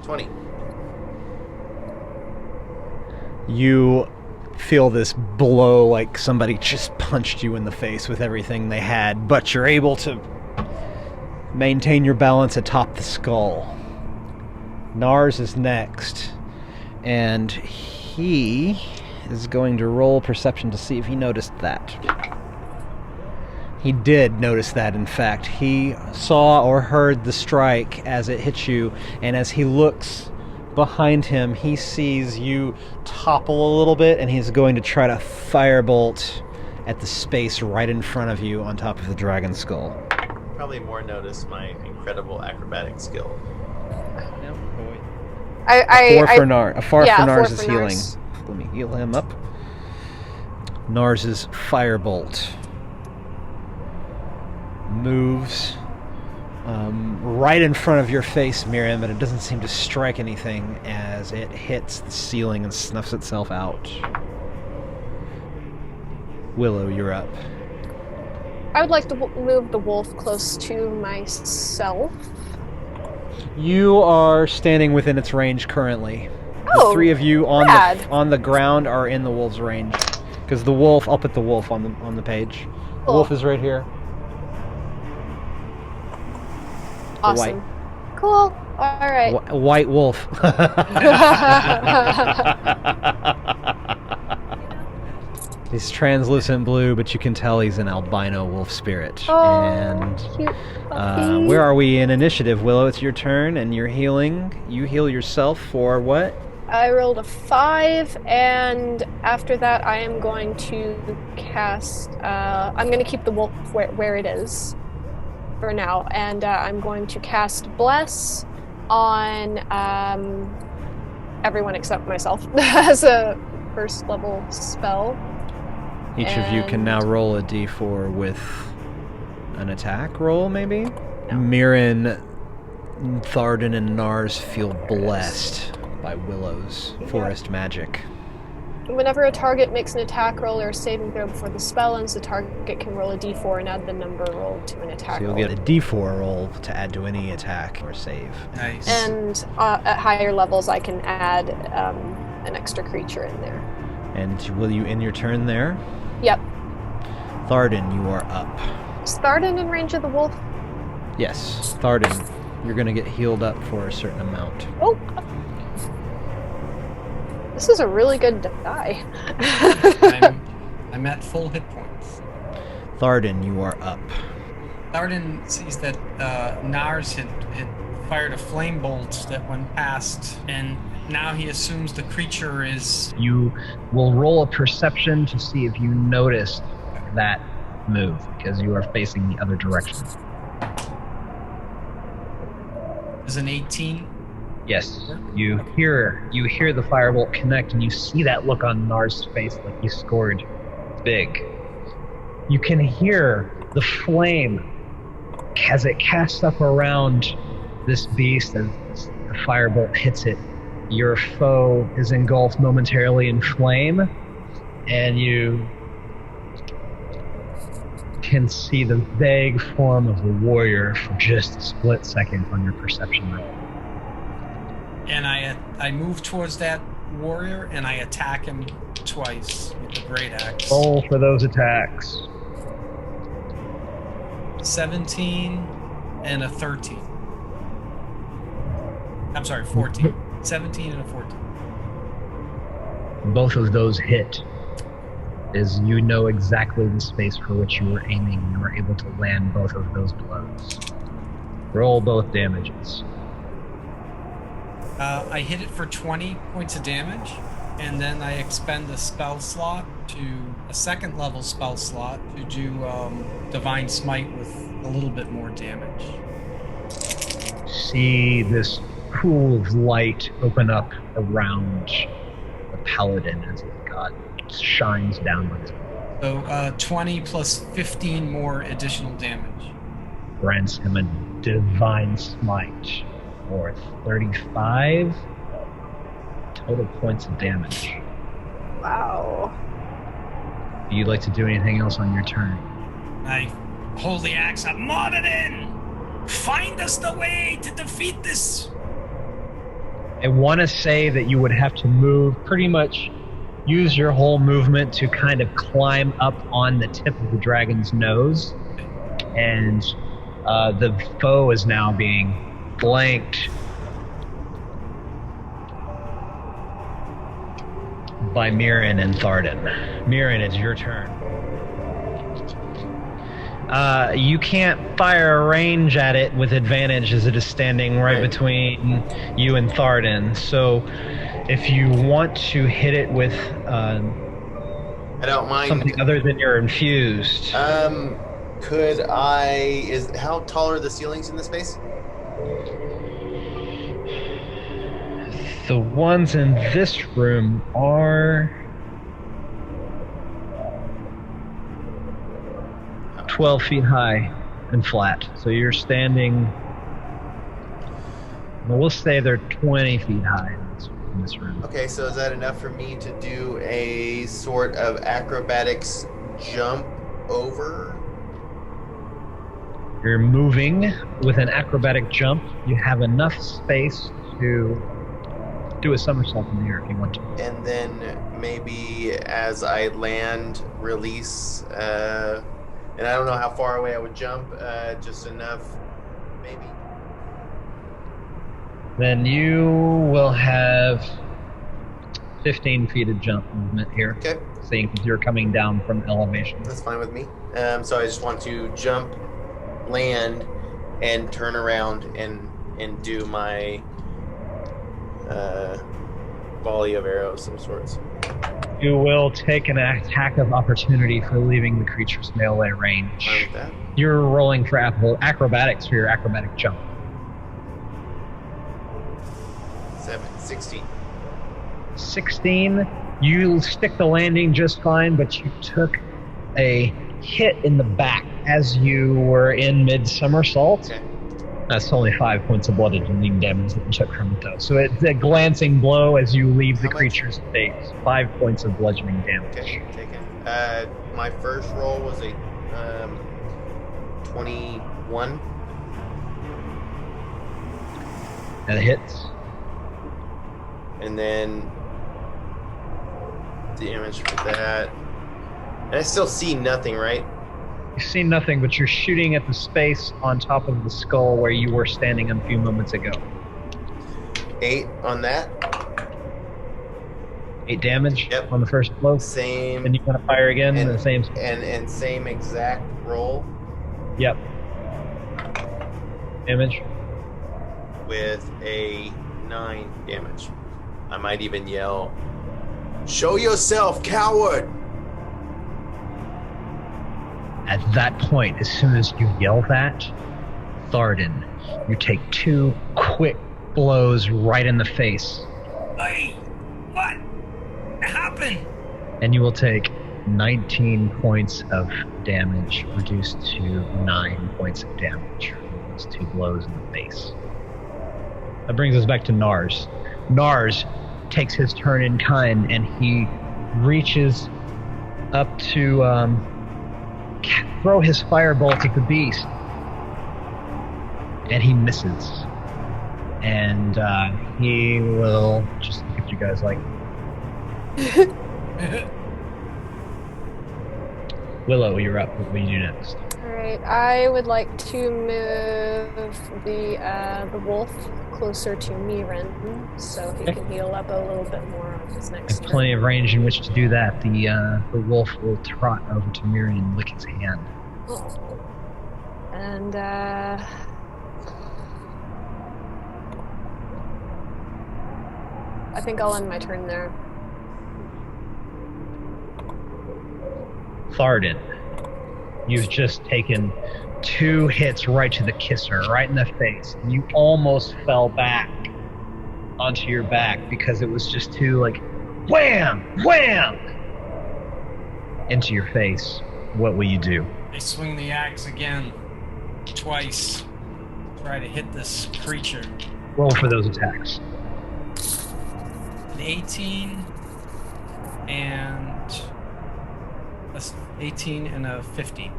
20. You feel this blow like somebody just punched you in the face with everything they had, but you're able to maintain your balance atop the skull. Nars is next, and he is going to roll perception to see if he noticed that. He did notice that, in fact. He saw or heard the strike as it hit you, and as he looks behind him, he sees you topple a little bit, and he's going to try to firebolt at the space right in front of you on top of the dragon skull. Probably more notice my incredible acrobatic skill. A 4 for Nars is for healing. Nars. Let me heal him up. Nars' firebolt moves right in front of your face, Myrin, but it doesn't seem to strike anything as it hits the ceiling and snuffs itself out. Willow, you're up. I would like to move the wolf close to myself. You are standing within its range currently. Oh, the 3 of you rad. on the ground are in the wolf's range. Because the wolf, I'll put the wolf on the page. The Cool. wolf is right here. Awesome. Cool. All right. White wolf. He's translucent blue, but you can tell he's an albino wolf spirit. Oh, And cute puppy. where are we in initiative, Willow? It's your turn, and you're healing. You heal yourself for what? I rolled a 5, and after that I am going to cast... I'm going to keep the wolf where it is for now, and I'm going to cast Bless on everyone except myself as a first level spell. Each of you can now roll a d4 with an attack roll, maybe? Myrin, Thardin, and Nars feel blessed by Willow's forest magic. Whenever a target makes an attack roll or a saving throw before the spell ends, the target can roll a d4 and add the number rolled to an attack So you'll roll. get a d4 roll to add to any attack or save. Nice. And at higher levels, I can add an extra creature in there. And will you end your turn there? Yep. Thardin, you are up. Is Thardin in range of the wolf? Yes, Thardin, you're going to get healed up for a certain amount. Oh! This is a really good die. I'm at full hit points. Thardin, you are up. Thardin sees that Nars had fired a flame bolt that went past, and now he assumes the creature is... You will roll a perception to see if you noticed that move, because you are facing the other direction. is an 18. Yes, you hear the firebolt connect, and you see that look on Nars' face, like he scored big. You can hear the flame as it casts up around this beast as the firebolt hits it. Your foe is engulfed momentarily in flame, and you can see the vague form of a warrior for just a split second on your perception roll. And I move towards that warrior and I attack him twice with the great axe. Roll for those attacks. 17 and a 13. I'm sorry, 14. 17 and a 14. Both of those hit, as you know exactly the space for which you were aiming, and you were able to land both of those blows. Roll both damages. I hit it for 20 points of damage, and then I expend a spell slot to a second level spell slot to do Divine Smite with a little bit more damage. See this pool of light open up around the Paladin as God shines down on his So 20 plus 15 more additional damage. grants him a Divine Smite for 35 total points of damage. Wow. Do you like to do anything else on your turn? I hold the axe up. Paladin! Find us the way to defeat this! I want to say that you would have to move, pretty much use your whole movement to kind of climb up on the tip of the dragon's nose. And the foe is now being flanked by Myrin and Thardin. Myrin, it's your turn. You can't fire a range at it with advantage as it is standing right between you and Thardin. So if you want to hit it with I don't mind. something other than your infused, Could I? How tall are the ceilings in this space? the ones in this room are 12 feet high and flat. So you're standing, well, we'll say they're 20 feet high in this room. Okay, so is that enough for me to do a sort of acrobatics jump over? You're moving with an acrobatic jump. You have enough space to do a somersault in the air if you want to. And then maybe as I land, release, and I don't know how far away I would jump, just enough, maybe. Then you will have 15 feet of jump movement here. Okay. Seeing you're coming down from elevation. That's fine with me. So I just want to jump, land, and turn around and do my volley of arrows of sorts. You will take an attack of opportunity for leaving the creature's melee range. Fine with that. You're rolling for acrobatics for your acrobatic jump. 16. 16. You stick the landing just fine, but you took a hit in the back as you were in mid-somersault. Okay. That's only 5 points of bludgeoning damage that you took from it, though. So it's a glancing blow as you leave the creature's face. 5 points of bludgeoning damage. Okay, taken. My first roll was a 21. That hits. And then damage for that. And I still see nothing, right? You see nothing, but you're shooting at the space on top of the skull where you were standing a few moments ago. 8 on that. 8 damage Yep. on the first blow. Same. And you want to fire again in and, the same. and same exact roll Yep. Damage. with a 9 damage. I might even yell, "Show yourself, coward!" At that point, as soon as you yell that, Thardin, you take 2 quick blows right in the face, Hey, what happened? and you will take 19 points of damage, reduced to 9 points of damage from those 2 blows in the face. That brings us back to Nars. Nars takes his turn in kind, and he reaches up to throw his firebolt at the beast, and he misses. And he will just look at you guys like, Willow, you're up. What will you do next? Alright, I would like to move the wolf closer to Myrin so he can heal up a little bit more on his next There's turn. plenty of range in which to do that. The wolf will trot over to Myrin and lick his hand. Oh. And I think I'll end my turn there. Thardin, you've just taken 2 hits right to the kisser, right in the face, and you almost fell back onto your back because it was just too like wham, wham into your face. What will you do? I swing the axe again, twice. Try to hit this creature. Roll for those attacks. An 18 and a 18 and a 15.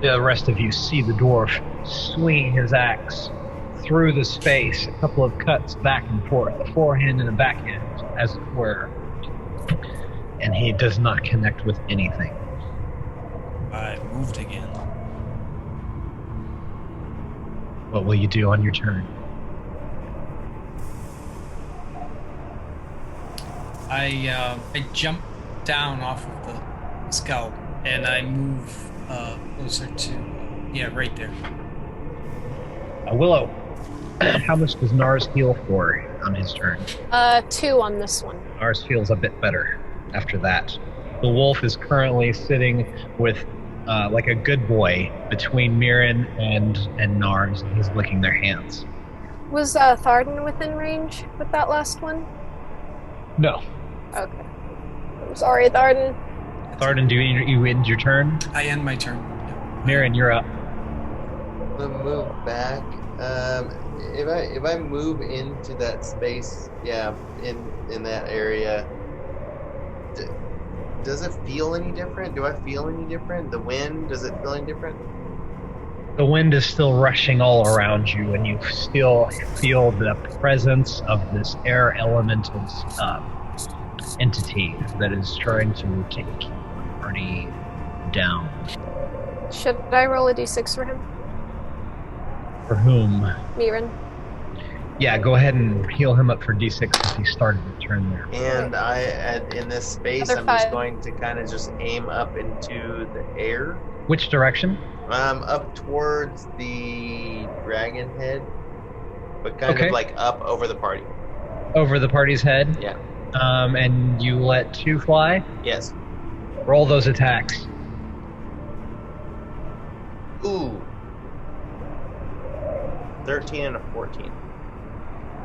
The rest of you see the dwarf swinging his axe through the space, a couple of cuts back and forth, a forehand and a backhand, as it were. And he does not connect with anything. I moved again. What will you do on your turn? I jump down off of the skull and I move closer to right there. Willow, how much does Nars heal for on his turn? 2 on this one. Nars feels a bit better after that. The wolf is currently sitting with, like a good boy, between Myrin and Nars, and he's licking their hands. Was Thardin within range with that last one? No. Okay. I'm sorry, Thardin. Thardin, do you end your turn? I end my turn. Myrin, you're up. I'm gonna move back. If I move into that space, in that area, does it feel any different? Do I feel any different? The wind, does it feel any different? The wind is still rushing all around you, and you still feel the presence of this air elemental entity that is trying to take the party down. Should I roll a d6 for him? For whom? Myrin. Yeah, go ahead and heal him up for D6 since he started the turn there. And in this space, Another I'm just 5. going to kind of just aim up into the air. Which direction? Up towards the dragon head, but kind Okay. of like up over the party. Over the party's head? Yeah. And you let 2 fly? Yes. Roll those attacks. Ooh. 13 and a 14.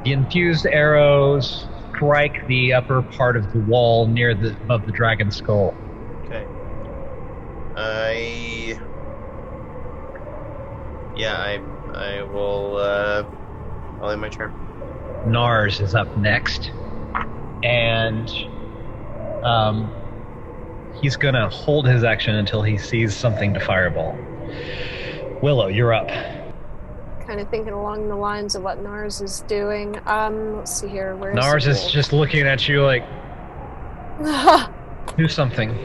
The infused arrows strike the upper part of the wall above the dragon's skull. Okay. I will, I'll end my turn. Nars is up next. And he's gonna hold his action until he sees something to fireball. Willow, you're up. Kind of thinking along the lines of what Nars is doing. Let's see here. Where's Nars the is just looking at you like, wolf? do something.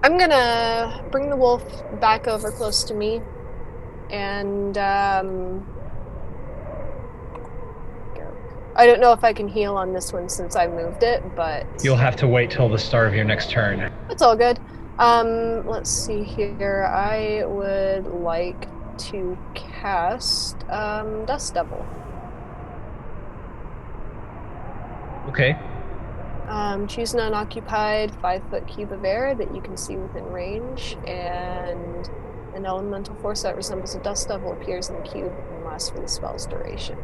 I'm gonna bring the wolf back over close to me, and I don't know if I can heal on this one since I moved it, but You'll have to wait till the start of your next turn. it's all good. Let's see here. I would like to cast Dust Devil. Okay. Choose an unoccupied 5-foot cube of air that you can see within range, and an elemental force that resembles a dust devil appears in the cube and lasts for the spell's duration.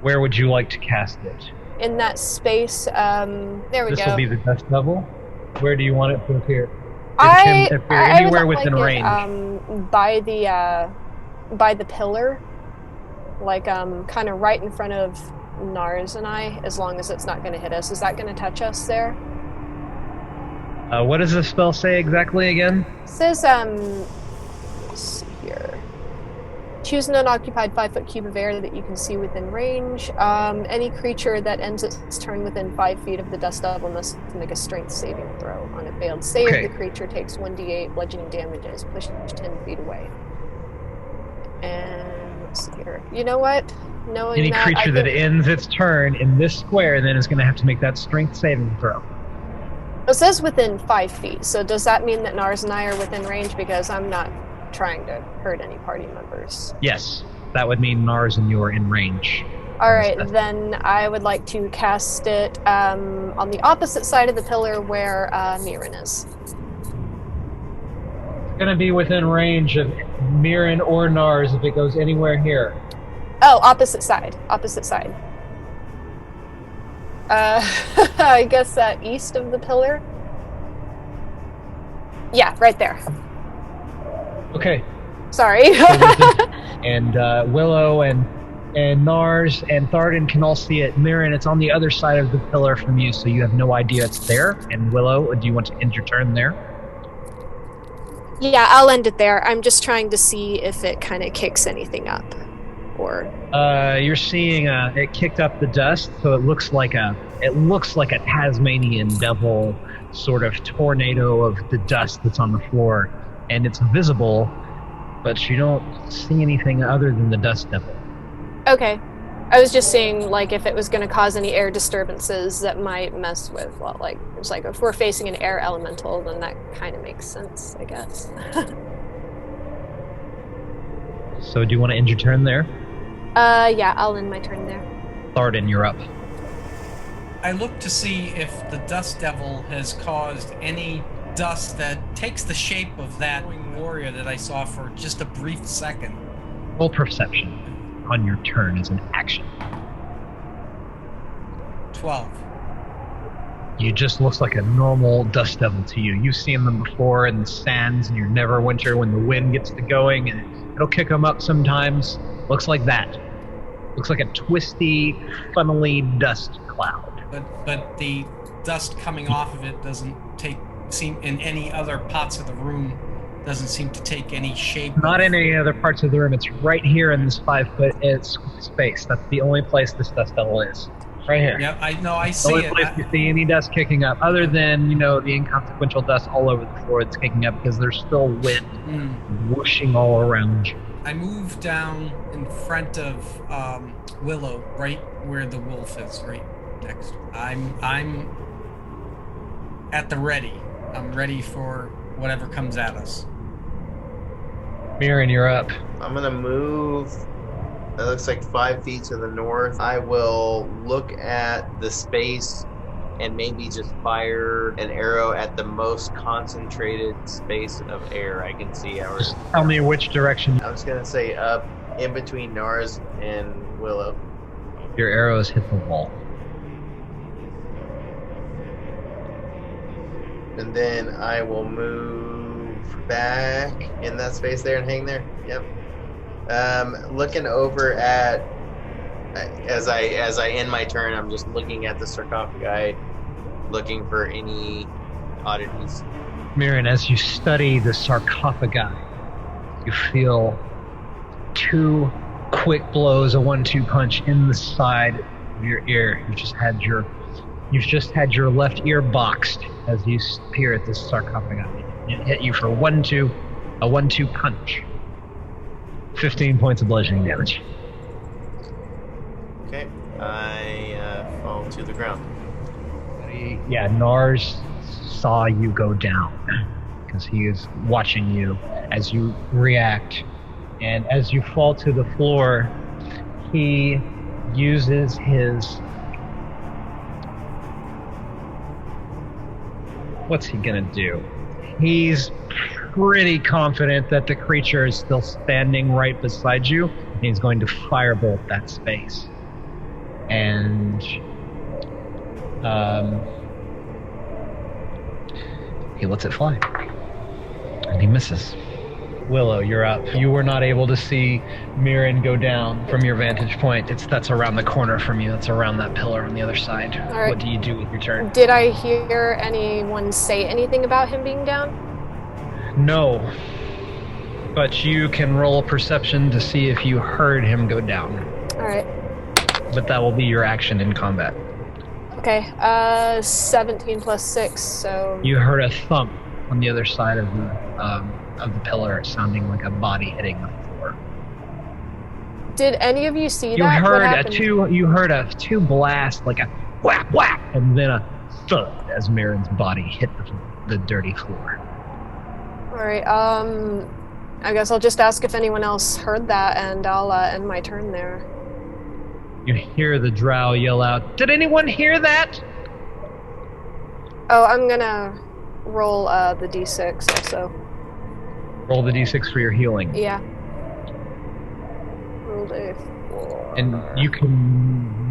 Where would you like to cast it? In that space, there we This go. will be the dust level. Where do you want it to appear? I It can appear I would anywhere like within it, range. by the pillar, like kind of right in front of Nars and I, as long as it's not going to hit us. Is that going to touch us there? What does the spell say exactly again? It says, let's see here. Choose an unoccupied 5-foot cube of air that you can see within range. Any creature that ends its turn within 5 feet of the dust devil must make a strength saving throw. On a failed save, Okay. the creature takes 1d8 bludgeoning damage and is pushed 10 feet away. And let's see here. You know what? Knowing Any that, creature I that think- ends its turn in this square then is going to have to make that strength saving throw. It says within 5 feet, so does that mean that Nars and I are within range? Because I'm not trying to hurt any party members. Yes, that would mean Nars and you are in range. Alright, That's- then I would like to cast it on the opposite side of the pillar where Myrin is. It's going to be within range of Myrin or Nars if it goes anywhere here. Oh, opposite side. Opposite side. I guess east of the pillar? Yeah, right there. Okay. Sorry. And Willow and Nars and Thardin can all see it. Myrin, it's on the other side of the pillar from you, so you have no idea it's there. And Willow, do you want to end your turn there? Yeah, I'll end it there. I'm just trying to see if it kind of kicks anything up. Or You're seeing it kicked up the dust, so it looks like a Tasmanian devil sort of tornado of the dust that's on the floor, and it's visible, but you don't see anything other than the dust devil. okay. I was just seeing like if it was going to cause any air disturbances that might mess with, well, like it's like if we're facing an air elemental, then that kind of makes sense, I guess. So do you want to end your turn there? Yeah, I'll end my turn there. Thardin, you're up. I look to see if the dust devil has caused any dust that takes the shape of that warrior that I saw for just a brief second. Roll perception on your turn as an action. 12. You just looks like a normal dust devil to you. You've seen them before in the sands in your Neverwinter when the wind gets to going, and it'll kick them up sometimes. Looks like that. Looks like a twisty, funnily dust cloud. But the dust coming off of it doesn't seem in any other parts of the room doesn't seem to take any shape. Not in any other parts of the room. It's right here in this 5 foot space. That's the only place this dust devil is. Right here. Yep, I The see only it. place you see any dust kicking up, other than, the inconsequential dust all over the floor that's kicking up because there's still wind whooshing all around you. I move down in front of Willow, right where the wolf is, right next. I'm at the ready. I'm ready for whatever comes at us. Myrin, you're up. I'm gonna move. That looks like 5 feet to the north. I will look at the space and maybe just fire an arrow at the most concentrated space of air I can see. Just tell me which direction. I was gonna say up in between Nars and Willow. Your arrows hit the wall. And then I will move back in that space there and hang there. Yep. Looking over at as I end my turn, I'm just looking at the sarcophagi, looking for any oddities. Myrin, as you study the sarcophagi, you feel 2 quick blows, a 1-2 punch in the side of your ear. You've just had your left ear boxed as you peer at this sarcophagi. It hit you for a 1-2 punch. 15 points of bludgeoning damage. Okay, I fall to the ground. Yeah, Nars saw you go down because he is watching you as you react. And as you fall to the floor, he uses his... What's he gonna do? He's pretty confident that the creature is still standing right beside you, and he's going to firebolt that space. And he lets it fly. And he misses. Willow, you're up. You were not able to see Myrin go down from your vantage point. That's around the corner from you. That's around that pillar on the other side. All right. What do you do with your turn? Did I hear anyone say anything about him being down? No. But you can roll a perception to see if you heard him go down. Alright. But that will be your action in combat. Okay, 17 plus 6, so... You heard a thump on the other side of the pillar, sounding like a body hitting the floor. Did any of you see You that? heard a two blast, like a whack whack, and then a thud as Myrin's body hit the dirty floor. Alright, I guess I'll just ask if anyone else heard that, and I'll end my turn there. You hear the drow yell out, "Did anyone hear that?" Oh, I'm gonna roll the d6 also. Roll the d6 for your healing. Yeah. Rolled a 4. And you can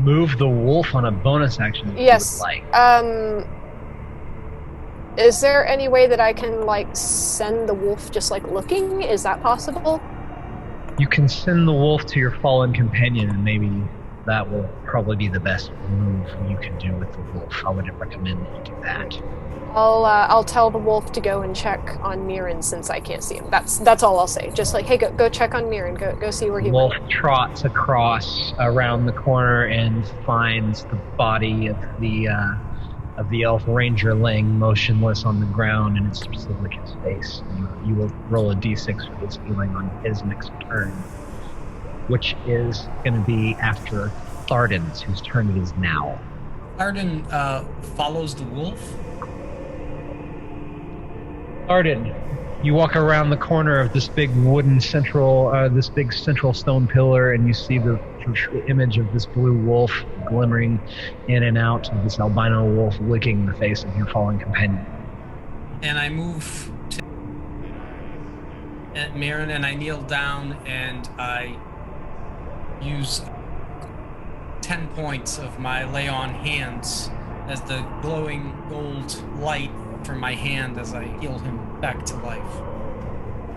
move the wolf on a bonus action if yes. you would like. Is there any way that I can, send the wolf just, looking? Is that possible? You can send the wolf to your fallen companion, and maybe that will probably be the best move you can do with the wolf. I would recommend that you do that. I'll tell the wolf to go and check on Myrin since I can't see him. That's all I'll say. Just hey, go check on Myrin. Go see where he wolf went. Trots across around the corner and finds the body of the elf ranger laying motionless on the ground, and it's specifically his face. You will roll a d6 for his healing on his next turn, which is going to be after Thardin's, whose turn it is now. Thardin follows the wolf. Thardin, you walk around the corner of this big wooden central stone pillar, and you see the image of this blue wolf glimmering in and out of this albino wolf licking the face of your fallen companion. And I move to Myrin and I kneel down and I use 10 points of my lay on hands as the glowing gold light from my hand as I heal him back to life.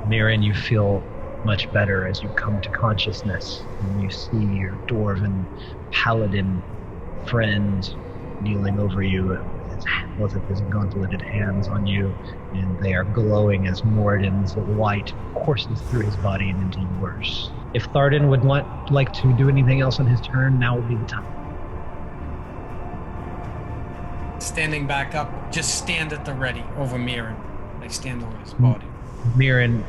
Myrin, you feel much better as you come to consciousness and you see your dwarven paladin friend kneeling over you, both of his gauntleted hands on you, and they are glowing as Moradin's light courses through his body and into yours. If Thardin would like to do anything else on his turn, now would be the time. standing back up, just stand at the ready over Myrin. I stand over his body. Myrin,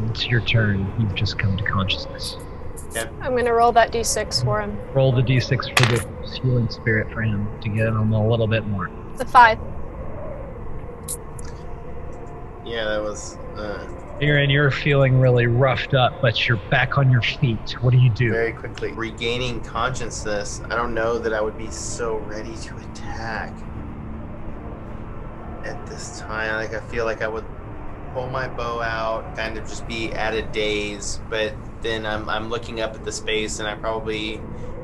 it's your turn. You've just come to consciousness. I'm gonna roll that d6 for him. Roll the d6 for the healing spirit for him to get him a little bit more. It's a 5. Yeah, that was Myrin, you're feeling really roughed up, but you're back on your feet. What do you do? very quickly regaining consciousness. I don't know that I would be so ready to attack at this time. Like, I feel like I would pull my bow out, kind of just be at a daze, but then I'm looking up at the space, and I probably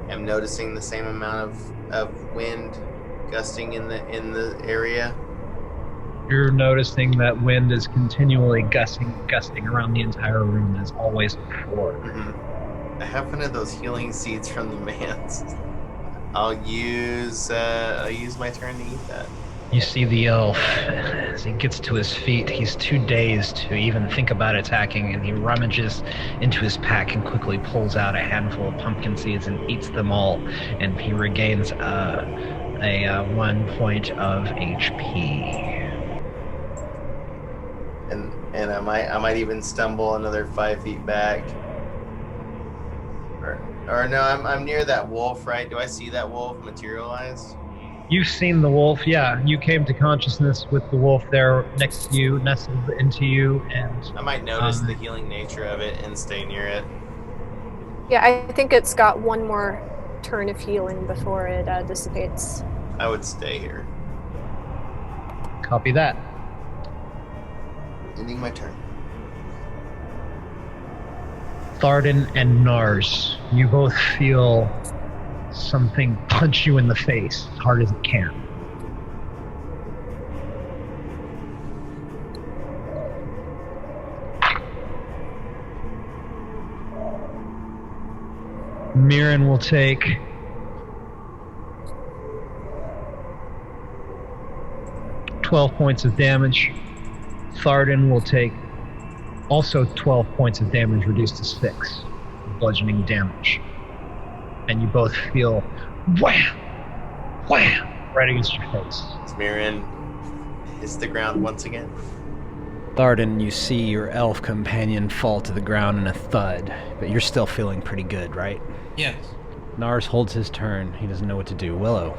am noticing the same amount of wind gusting in the area. You're noticing that wind is continually gusting around the entire room as always before. Mm-hmm. I have one of those healing seeds from the man's. I'll use my turn to eat that. You see the elf, as he gets to his feet, he's too dazed to even think about attacking, and he rummages into his pack and quickly pulls out a handful of pumpkin seeds and eats them all, and he regains a 1 point of HP. And I might even stumble another 5 feet back. Or no, I'm near that wolf, right? Do I see that wolf materialize? You've seen the wolf, yeah. You came to consciousness with the wolf there next to you, nestled into you, and... I might notice the healing nature of it and stay near it. Yeah, I think it's got one more turn of healing before it dissipates. I would stay here. Copy that. Ending my turn. Thardin and Nars, you both feel something punch you in the face as hard as it can. Myrin will take 12 points of damage. Thardin will take also 12 points of damage reduced to 6 bludgeoning damage. And you both feel wham, wham, right against your face. Myrin hits the ground once again. Thardin, you see your elf companion fall to the ground in a thud, but you're still feeling pretty good, right? Yes. Nars holds his turn. He doesn't know what to do. Willow.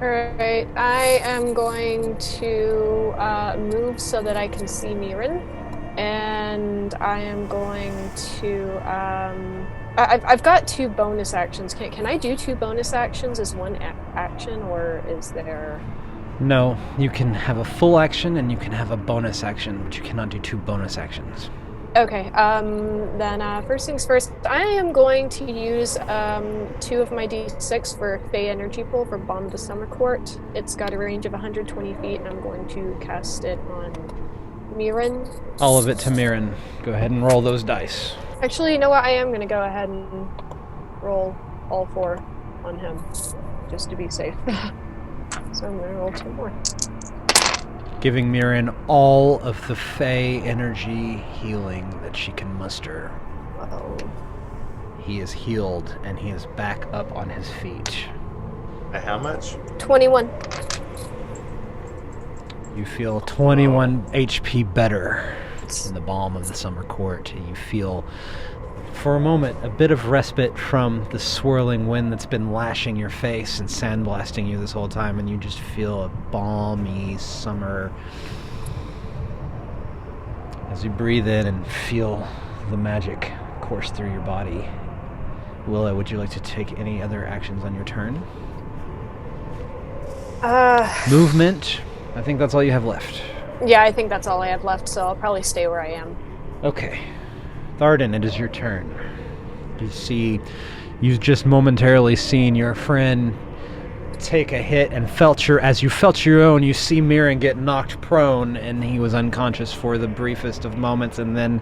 Alright, I am going to move so that I can see Myrin. And I am going to... I've got 2 bonus actions. Can I do 2 bonus actions as one action, or is there... No, you can have a full action and you can have a bonus action, but you cannot do 2 bonus actions. Okay, then first things first, I am going to use 2 of my d6 for Fey Energy Pool for Bomb of the Summer Court. It's got a range of 120 feet, and I'm going to cast it on Myrin. All of it to Myrin. Go ahead and roll those dice. Actually, you know what? I am going to go ahead and roll all 4 on him, just to be safe. So I'm going to roll 2 more. Giving Myrin all of the Fey energy healing that she can muster. Oh. He is healed, and he is back up on his feet. By how much? 21. You feel 21 HP better in the balm of the summer court. You feel, for a moment, a bit of respite from the swirling wind that's been lashing your face and sandblasting you this whole time, and you just feel a balmy summer as you breathe in and feel the magic course through your body. Willow, would you like to take any other actions on your turn? Movement. I think that's all you have left. Yeah, I think that's all I have left, so I'll probably stay where I am. Okay. Thardin, it is your turn. You've just momentarily seen your friend take a hit and as you felt your own, you see Myrin get knocked prone, and he was unconscious for the briefest of moments, and then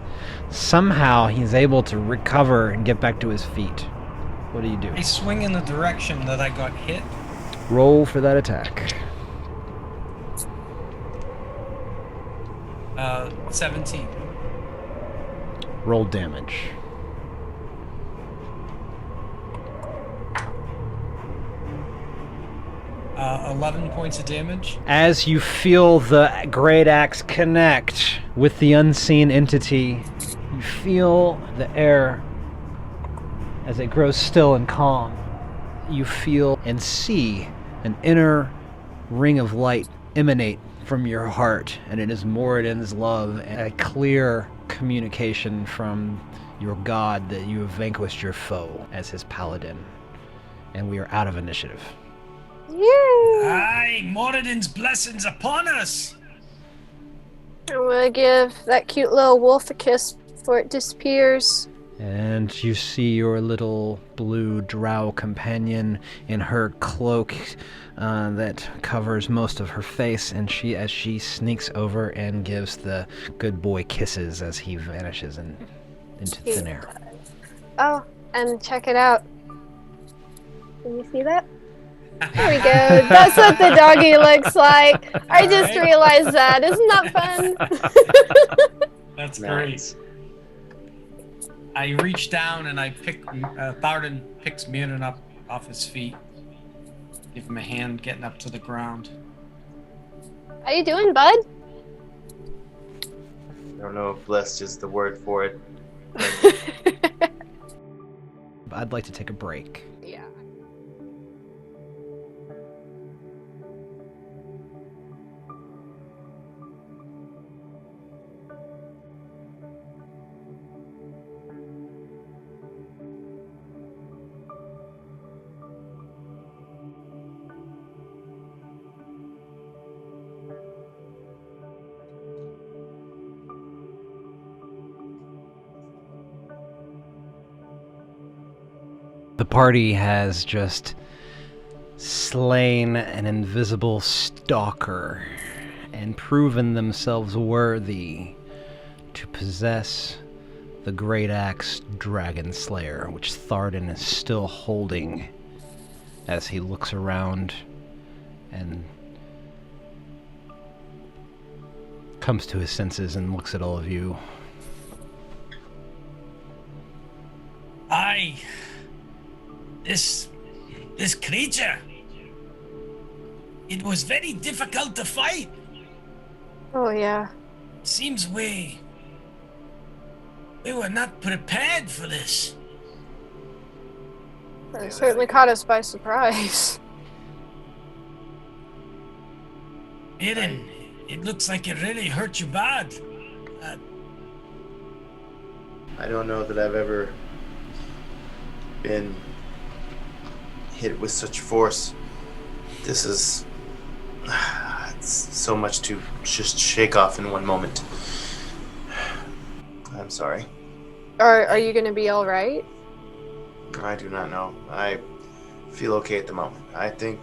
somehow he's able to recover and get back to his feet. What do you do? I swing in the direction that I got hit. Roll for that attack. 17. Roll damage. 11 points of damage. As you feel the great axe connect with the unseen entity, you feel the air as it grows still and calm. You feel and see an inner ring of light emanate from your heart, and it is Moradin's love and a clear communication from your god that you have vanquished your foe as his paladin. And we are out of initiative. Yay! Aye, Moradin's blessings upon us. I'm gonna give that cute little wolf a kiss before it disappears. And you see your little blue drow companion in her cloak that covers most of her face, and as she sneaks over and gives the good boy kisses as he vanishes into thin air. Oh, and check it out. Can you see that? There we go. That's what the doggy looks like. I just realized that. Isn't that fun? That's Nice. great. I reach down and I pick. Thardin picks Myrin up off his feet. Give him a hand getting up to the ground. How you doing, bud? I don't know if blessed is the word for it. I'd like to take a break. Yeah. The party has just slain an invisible stalker and proven themselves worthy to possess the great axe Dragon Slayer, which Thardin is still holding as he looks around and comes to his senses and looks at all of you. Aye. This creature. It was very difficult to fight. Oh, yeah. Seems we were not prepared for this. It certainly caught us by surprise. Myrin, it looks like it really hurt you bad. I don't know that I've ever been hit with such force. This is it's so much to just shake off in one moment. I'm sorry. Are you gonna be alright? I do not know. I feel okay at the moment. I think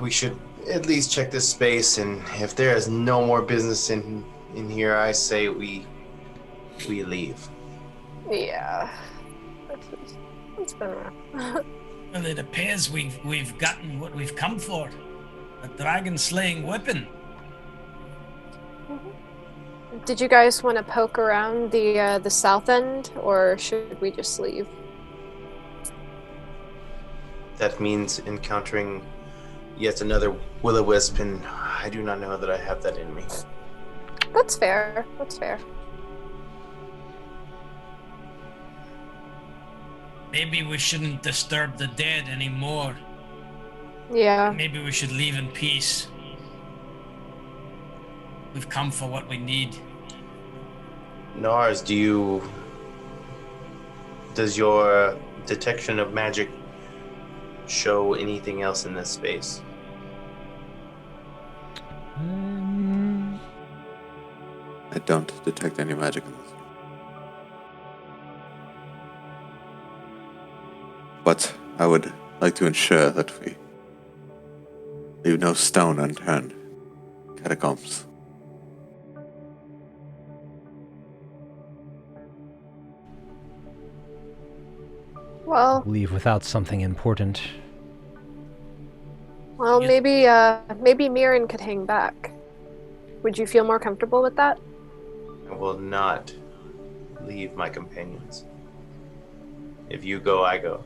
we should at least check this space, and if there is no more business in here, I say we leave. Yeah. It's been rough. Well, it appears we've gotten what we've come for. A dragon-slaying weapon. Did you guys want to poke around the south end, or should we just leave? That means encountering yet another will-o-wisp, and I do not know that I have that in me. That's fair. That's fair. Maybe we shouldn't disturb the dead anymore. Yeah. Maybe we should leave in peace. We've come for what we need. Nars, does your detection of magic show anything else in this space? I don't detect any magic in this. But I would like to ensure that we leave no stone unturned. Catacombs. Well, Leave without something important. maybe Myrin could hang back. Would you feel more comfortable with that? I will not leave my companions. If you go, I go.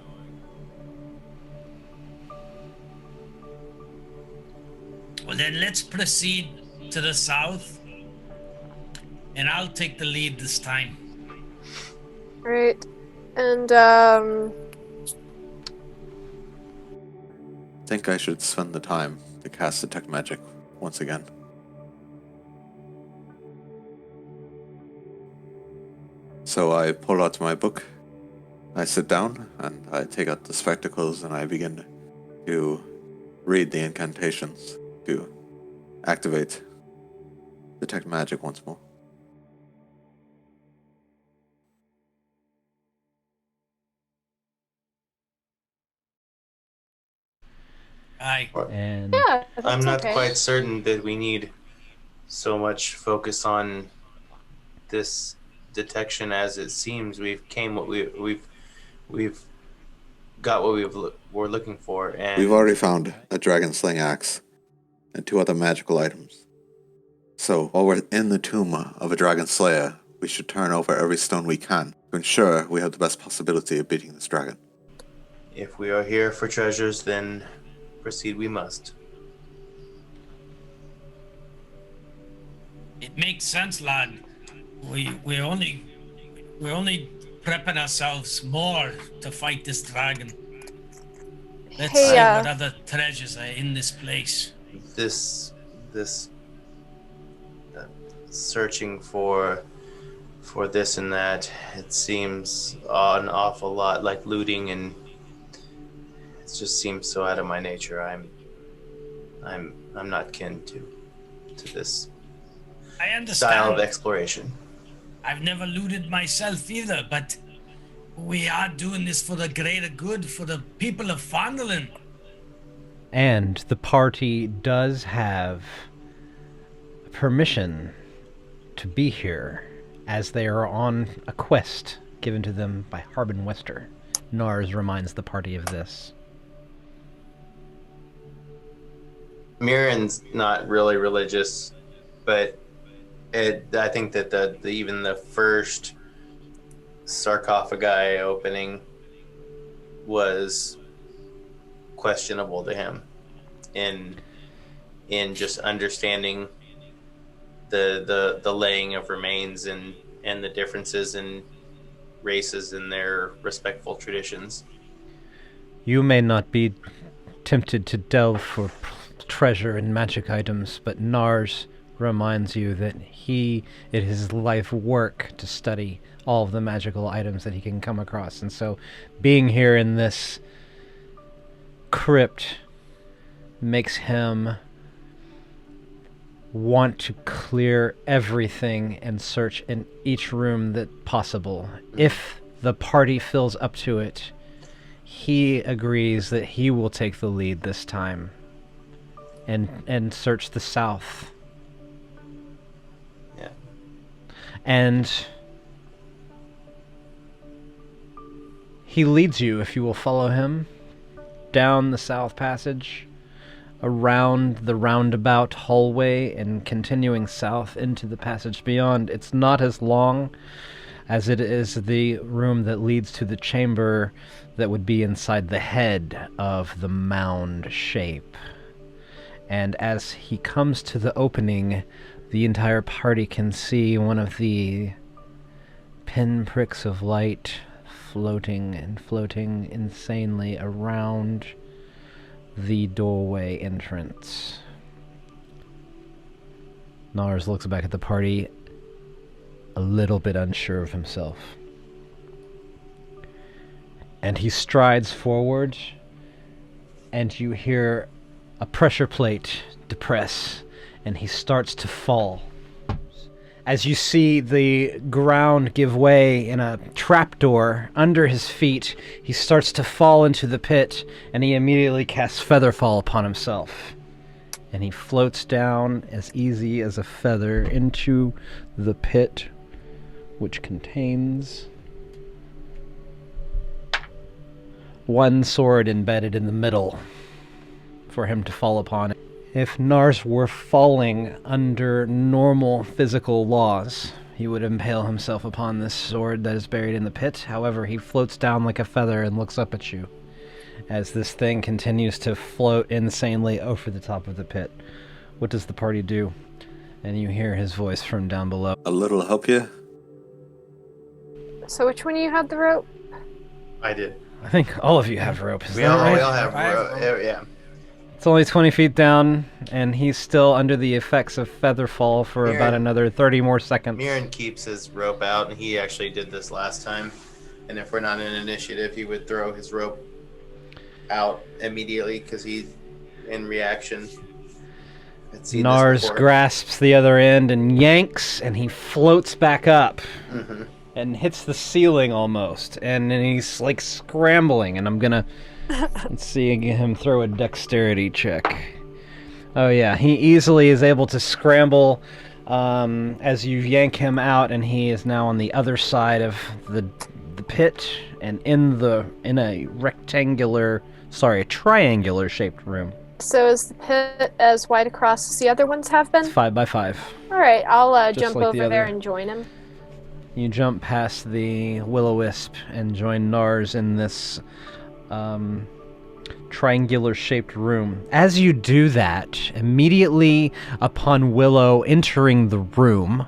then let's proceed to the south, and I'll take the lead this time. Right. And, I think I should spend the time to cast Detect Magic once again. So I pull out my book, I sit down, and I take out the spectacles, and I begin to read the incantations to activate Detect Magic once more. Aye. And yeah, that's I'm not okay. quite certain that we need so much focus on this detection as it seems. We've got what we're looking for, and We've already found a dragon slaying axe and 2 other magical items. So while we're in the tomb of a dragon slayer, we should turn over every stone we can to ensure we have the best possibility of beating this dragon. if we are here for treasures, then proceed we must. It makes sense, lad. We're only prepping ourselves more to fight this dragon. Let's Hey, see what other treasures are in this place. This searching for this and that, it seems an awful lot like looting, and it just seems so out of my nature. I'm not kin to this I understand. style of exploration. I've never looted myself either, but we are doing this for the greater good, for the people of Fondlin. And the party does have permission to be here, as they are on a quest given to them by Harbin Wester. Nars reminds the party of this. Myrin's not really religious, but I think that even the first sarcophagi opening was questionable to him in just understanding the laying of remains and the differences in races and their respectful traditions. You may not be tempted to delve for treasure and magic items, but Nars reminds you that it is his life work to study all of the magical items that he can come across. And so being here in this crypt makes him want to clear everything and search in each room that possible. If the party fills up to it, he agrees that he will take the lead this time and search the south. Yeah. And he leads you, if you will follow him, down the south passage, around the roundabout hallway, and continuing south into the passage beyond. It's not as long as it is the room that leads to the chamber that would be inside the head of the mound shape. And as he comes to the opening, the entire party can see one of the pinpricks of light floating and floating insanely around the doorway entrance. Nars looks back at the party, a little bit unsure of himself. And he strides forward, and you hear a pressure plate depress, and he starts to fall. As you see the ground give way in a trapdoor under his feet, he starts to fall into the pit, and he immediately casts Featherfall upon himself. And he floats down as easy as a feather into the pit, which contains one sword embedded in the middle for him to fall upon. If Nars were falling under normal physical laws, he would impale himself upon this sword that is buried in the pit. However, he floats down like a feather and looks up at you as this thing continues to float insanely over the top of the pit, What does the party do? And you hear his voice from down below. A little help you? So which one of you had the rope? I did. I think all of you have rope. Is We that all, right? we all have I have rope. Yeah. It's only 20 feet down, and he's still under the effects of Featherfall for about another 30 more seconds. Myrin keeps his rope out, and he actually did this last time. And if we're not in initiative, he would throw his rope out immediately because he's in reaction. Nars grasps the other end and yanks, and he floats back up and hits the ceiling almost. And then he's like scrambling, and I'm gonna let's see him throw a dexterity check. Oh yeah, he easily is able to scramble as you yank him out, and he is now on the other side of the pit and in a triangular shaped room. So is the pit as wide across as the other ones have been? It's 5 by 5. All right, I'll jump like the over there other. and join him. You jump past the Will-O-Wisp and join Nars in this triangular-shaped room. As you do that, immediately upon Willow entering the room,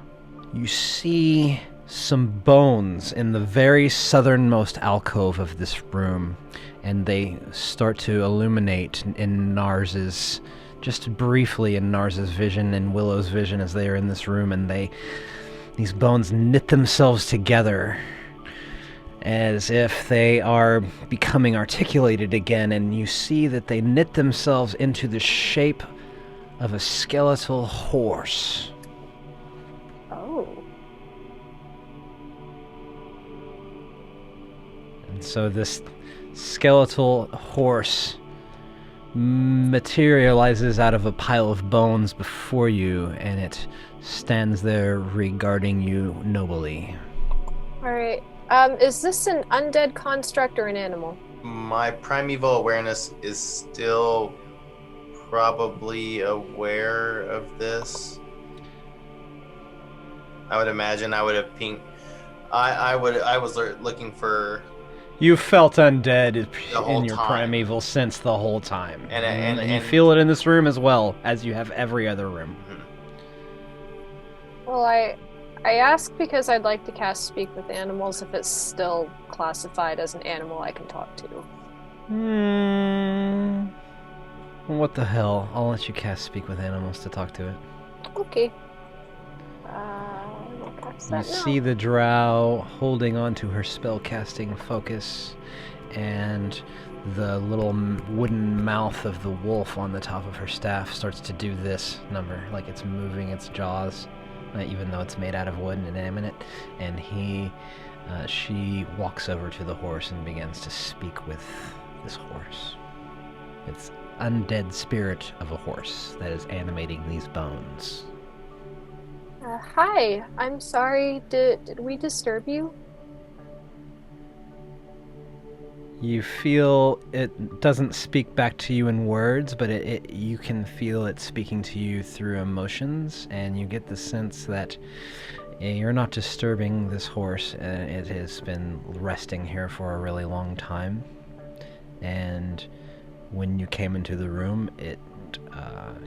you see some bones in the very southernmost alcove of this room, and they start to illuminate in Nars's, just briefly in Nars's vision and Willow's vision as they are in this room, and these bones knit themselves together as if they are becoming articulated again, and you see that they knit themselves into the shape of a skeletal horse. Oh. And so this skeletal horse materializes out of a pile of bones before you, and it stands there regarding you nobly. All right. Is this an undead construct or an animal? My primeval awareness is still probably aware of this. I would imagine I would have pinged. I was looking for. You felt undead whole in your time. primeval sense the whole time. And you feel it in this room as well, as you have every other room. Well, I ask because I'd like to cast Speak with Animals if it's still classified as an animal I can talk to. What the hell? I'll let you cast Speak with Animals to talk to it. Okay. I'll cast You that now. see the Drow holding on to her spellcasting focus, and the little wooden mouth of the wolf on the top of her staff starts to do this number, like it's moving its jaws, even though it's made out of wood and inanimate. And she walks over to the horse and begins to speak with this horse. It's undead spirit of a horse that is animating these bones. Hi, I'm sorry. Did we disturb you? You feel it doesn't speak back to you in words, but you can feel it speaking to you through emotions, and you get the sense that you're not disturbing this horse. It has been resting here for a really long time, and when you came into the room, it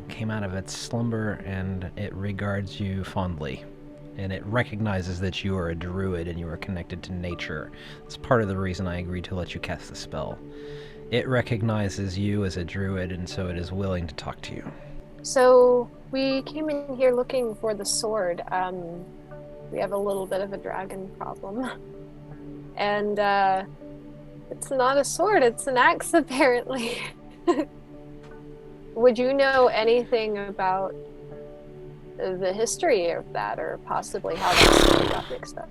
came out of its slumber, and it regards you fondly. And it recognizes that you are a druid and you are connected to nature. It's part of the reason I agreed to let you cast the spell. It recognizes you as a druid, and so it is willing to talk to you. So, we came in here looking for the sword. We have a little bit of a dragon problem. And, it's not a sword, it's an axe, apparently. Would you know anything about the history of that, or possibly how that got mixed up?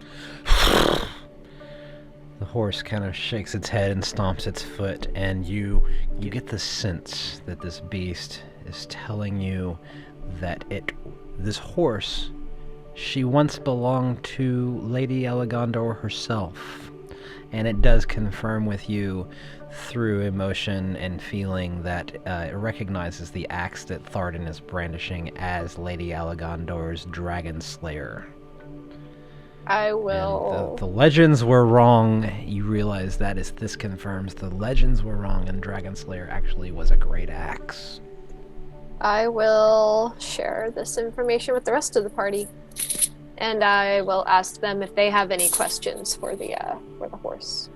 The horse kind of shakes its head and stomps its foot, and you get the sense that this beast is telling you that this horse, she once belonged to Lady Elegandor herself. And it does confirm with you through emotion and feeling that it recognizes the axe that Thardin is brandishing as Lady Elegandor's Dragon Slayer. I will... And the legends were wrong. You realize this confirms the legends were wrong, and Dragon Slayer actually was a great axe. I will share this information with the rest of the party, and I will ask them if they have any questions for the horse.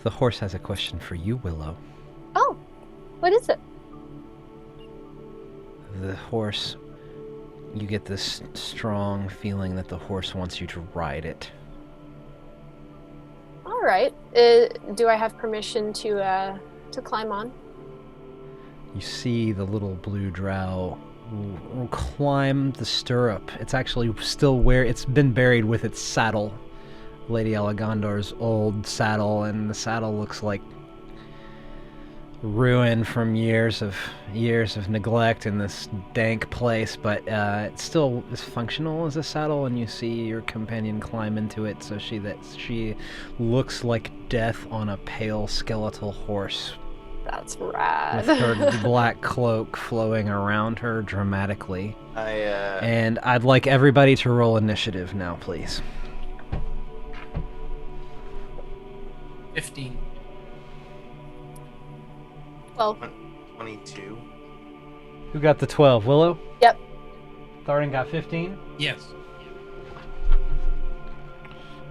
The horse has a question for you, Willow. Oh, what is it? The horse, you get this strong feeling that the horse wants you to ride it. All right. Do I have permission to climb on? You see the little blue drow climb the stirrup. It's actually still where it's been buried with its saddle, Lady Elegandar's old saddle, and the saddle looks like ruin from years of neglect in this dank place, but it still is functional as a saddle, and you see your companion climb into it, so she looks like death on a pale skeletal horse. That's rad. With her black cloak flowing around her dramatically. And I'd like everybody to roll initiative now, please. 15. 12. 22. Who got the 12? Willow? Yep. Thardin got 15? Yes.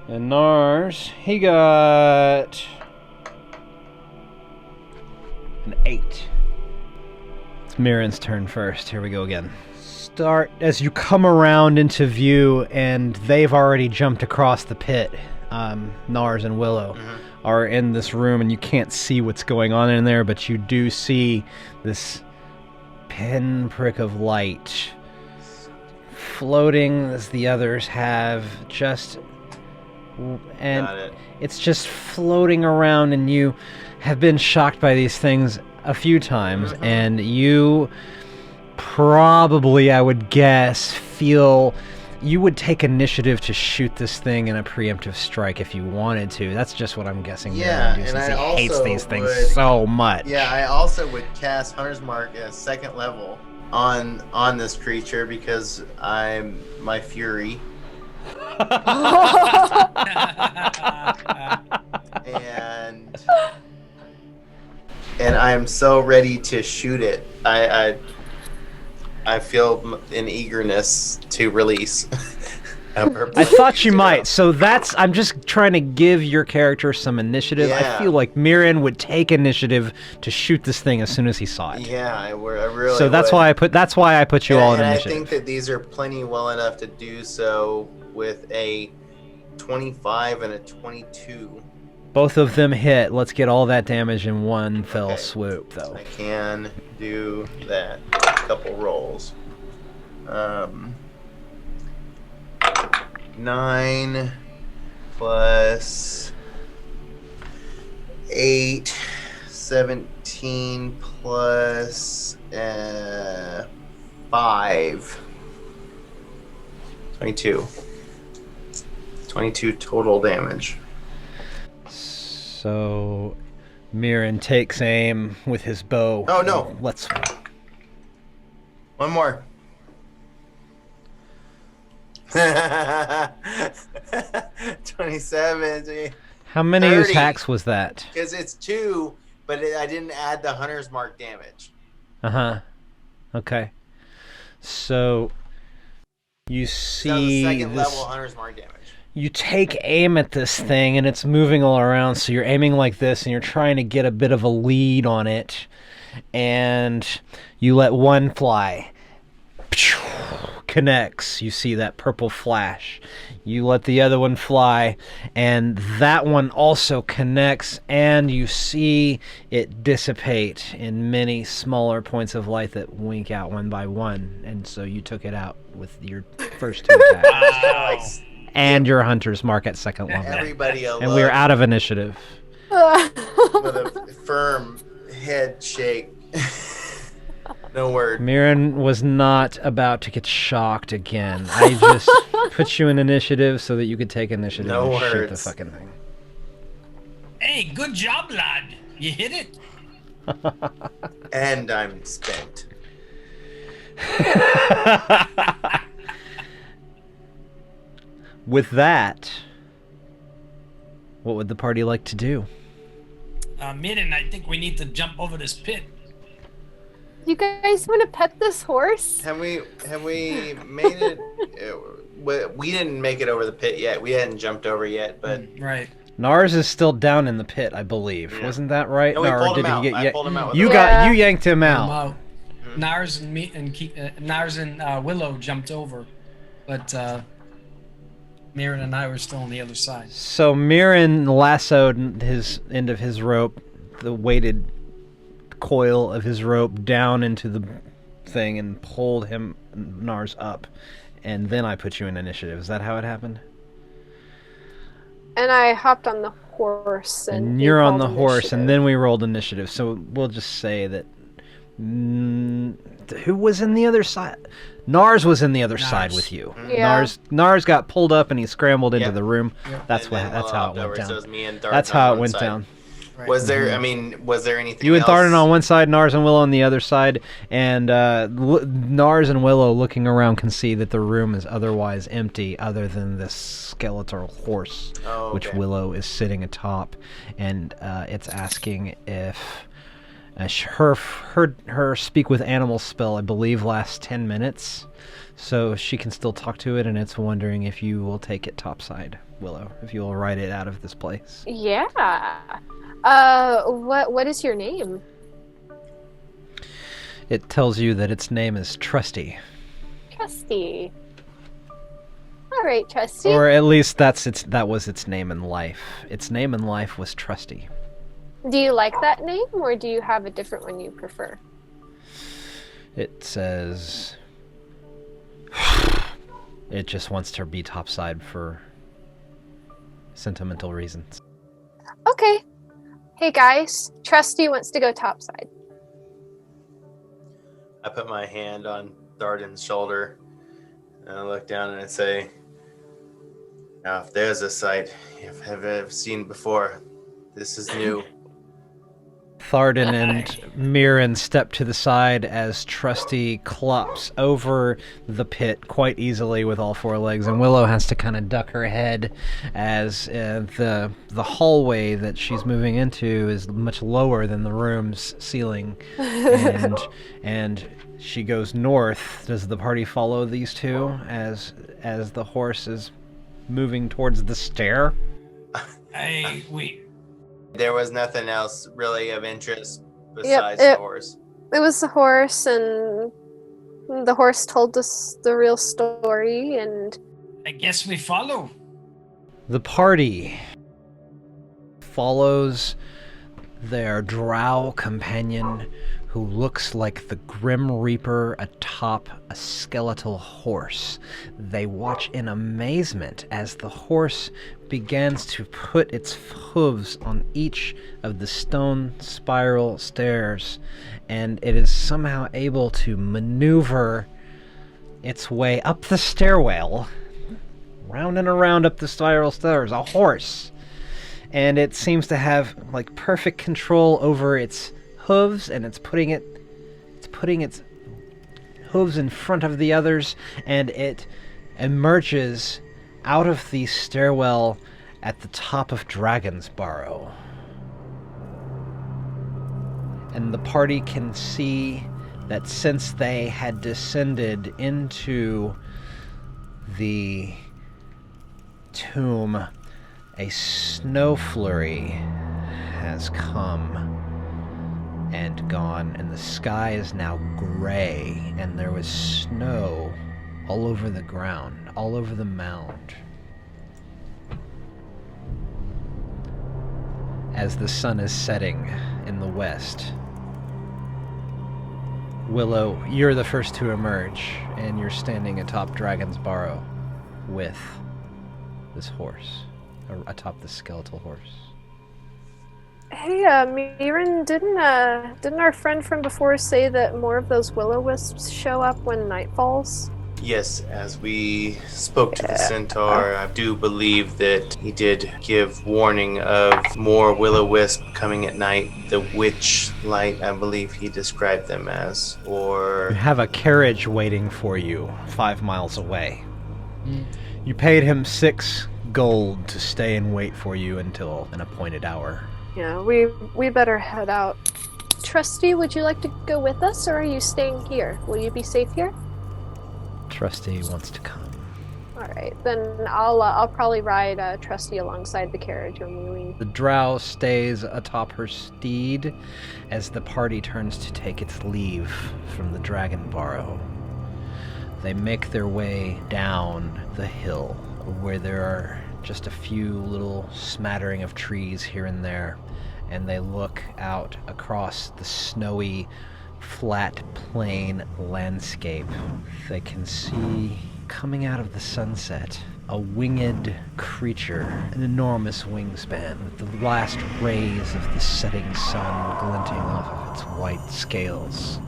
And Nars, he got an 8. It's Myrin's turn first. Here we go again. Start as you come around into view, and they've already jumped across the pit. Nars and Willow are in this room, and you can't see what's going on in there, but you do see this pinprick of light floating as the others have, and it's just floating around, and you have been shocked by these things a few times, and you probably, I would guess, feel you would take initiative to shoot this thing in a preemptive strike if you wanted to. That's just what I'm guessing. Yeah, do, and since I he hates also these things would- so much. Yeah, I also would cast Hunter's Mark at 2nd level on this creature because I'm my fury. and I'm so ready to shoot it. I feel an eagerness to release. I thought you might. So I'm just trying to give your character some initiative. Yeah. I feel like Myrin would take initiative to shoot this thing as soon as he saw it. Yeah, I really. So that's would. why I put you all in and initiative. I think that these are plenty well enough to do so with a 25 and a 22. Both of them hit. Let's get all that damage in one fell Okay. swoop, though. I can do that. A couple rolls. 9 plus 8, 17 plus 5. 22. 22 total damage. So Myrin takes aim with his bow. Oh, no. Let's. One more. 27. How many 30. attacks was that? Because it's 2, but I didn't add the Hunter's Mark damage. Uh-huh. Okay. So you That was see the 2nd this. level Hunter's Mark damage. You take aim at this thing, and it's moving all around, so you're aiming like this, and you're trying to get a bit of a lead on it, and you let one fly. Connects. You see that purple flash. You let the other one fly, and that one also connects, and you see it dissipate in many smaller points of light that wink out one by one, and so you took it out with your first 2 attacks. And your Hunter's Mark at 2nd level. Everybody And we're out of initiative. with a firm head shake. No word. Myrin was not about to get shocked again. I just put you in initiative so that you could take initiative No and shoot the words. fucking thing. Hey, good job, lad. You hit it. And I'm spent. With that, what would the party like to do? Myrin, I think we need to jump over this pit. You guys want to pet this horse? Have we made it? We didn't make it over the pit yet. We hadn't jumped over yet, but Right. Nars is still down in the pit, I believe. Yeah. Wasn't that right? No, we Or pulled did him he out. get I pulled him out with you the- got you yanked him out. Out. Nars and Nars and Willow jumped over, but Myrin and I were still on the other side. So Myrin lassoed his end of his rope, the weighted coil of his rope, down into the thing and pulled Nars up. And then I put you in initiative. Is that how it happened? And I hopped on the horse. And you're on the horse, and then we rolled initiative. So we'll just say that... who was in the other side? Nars was in the other side with you. Yeah. Nars got pulled up and he scrambled into Yep. the room. Yep. That's And then that's how it went So it down. was me and Thardin That's on how it one went side. down. Right. Was there? I mean, was there anything? You and else? Thardin on one side, Nars and Willow on the other side, and Nars and Willow looking around can see that the room is otherwise empty, other than this skeletal horse, Oh, which okay. Willow is sitting atop, and it's asking if her speak with animals spell, I believe, lasts 10 minutes, so she can still talk to it, and it's wondering if you will take it topside, Willow, if you will ride it out of this place. Yeah. What is your name? It tells you that its name is Trusty. Trusty. All right, Trusty. Or at least that was its name in life. Its name in life was Trusty. Do you like that name, or do you have a different one you prefer? It says it just wants to be topside for sentimental reasons. Okay. Hey guys, Trusty wants to go topside. I put my hand on Thardin's shoulder, and I look down and I say, "Now, if there's a sight I've ever seen before, this is new." Thardin and Myrin step to the side as Trusty clops over the pit quite easily with all four legs, and Willow has to kind of duck her head as the hallway that she's moving into is much lower than the room's ceiling, and she goes north. Does the party follow these two as the horse is moving towards the stair? There was nothing else really of interest besides Yep, the horse. It was the horse, and the horse told us the real story, and I guess we follow. The party follows their drow companion, who looks like the Grim Reaper atop a skeletal horse. They watch in amazement as the horse begins to put its hooves on each of the stone spiral stairs, and it is somehow able to maneuver its way up the stairwell, round and around up the spiral stairs, a horse. And it seems to have like perfect control over its hooves, and it's putting its hooves in front of the others, and it emerges out of the stairwell at the top of Dragon's Barrow. And the party can see that since they had descended into the tomb, a snow flurry has come and gone, and the sky is now gray, and there was snow all over the ground, all over the mound. As the sun is setting in the west, Willow, you're the first to emerge, and you're standing atop Dragon's Barrow with this horse, atop the skeletal horse. hey, Myrin, didn't our friend from before say that more of those will-o-wisps show up when night falls? Yes, as we spoke to the centaur, I do believe that he did give warning of more will-o-wisp coming at night. The witch light, I believe he described them as, You or... have a carriage waiting for you 5 miles away. You paid him 6 gold to stay and wait for you until an appointed hour. Yeah, we better head out. Trusty, would you like to go with us, or are you staying here? Will you be safe here? Trusty wants to come. All right, then I'll probably ride Trusty alongside the carriage when we leave. The drow stays atop her steed as the party turns to take its leave from the dragon Barrow. They make their way down the hill, where there are just a few little smattering of trees here and there, and they look out across the snowy, flat plain landscape. They can see, coming out of the sunset, a winged creature, an enormous wingspan, with the last rays of the setting sun glinting off of its white scales.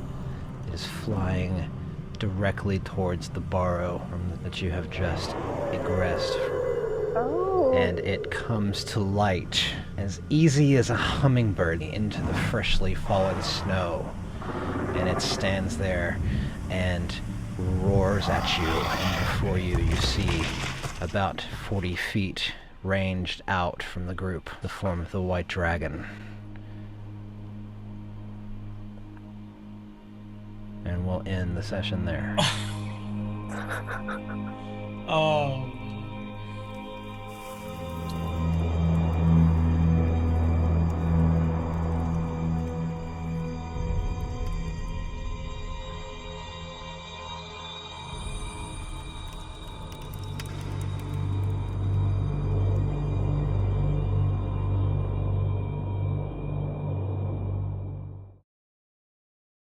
It is flying directly towards the Barrow that you have just egressed from. Oh. And it comes to light as easy as a hummingbird into the freshly fallen snow. And it stands there and roars at you, and before you, you see about 40 feet ranged out from the group, the form of the white dragon. And we'll end the session there. Oh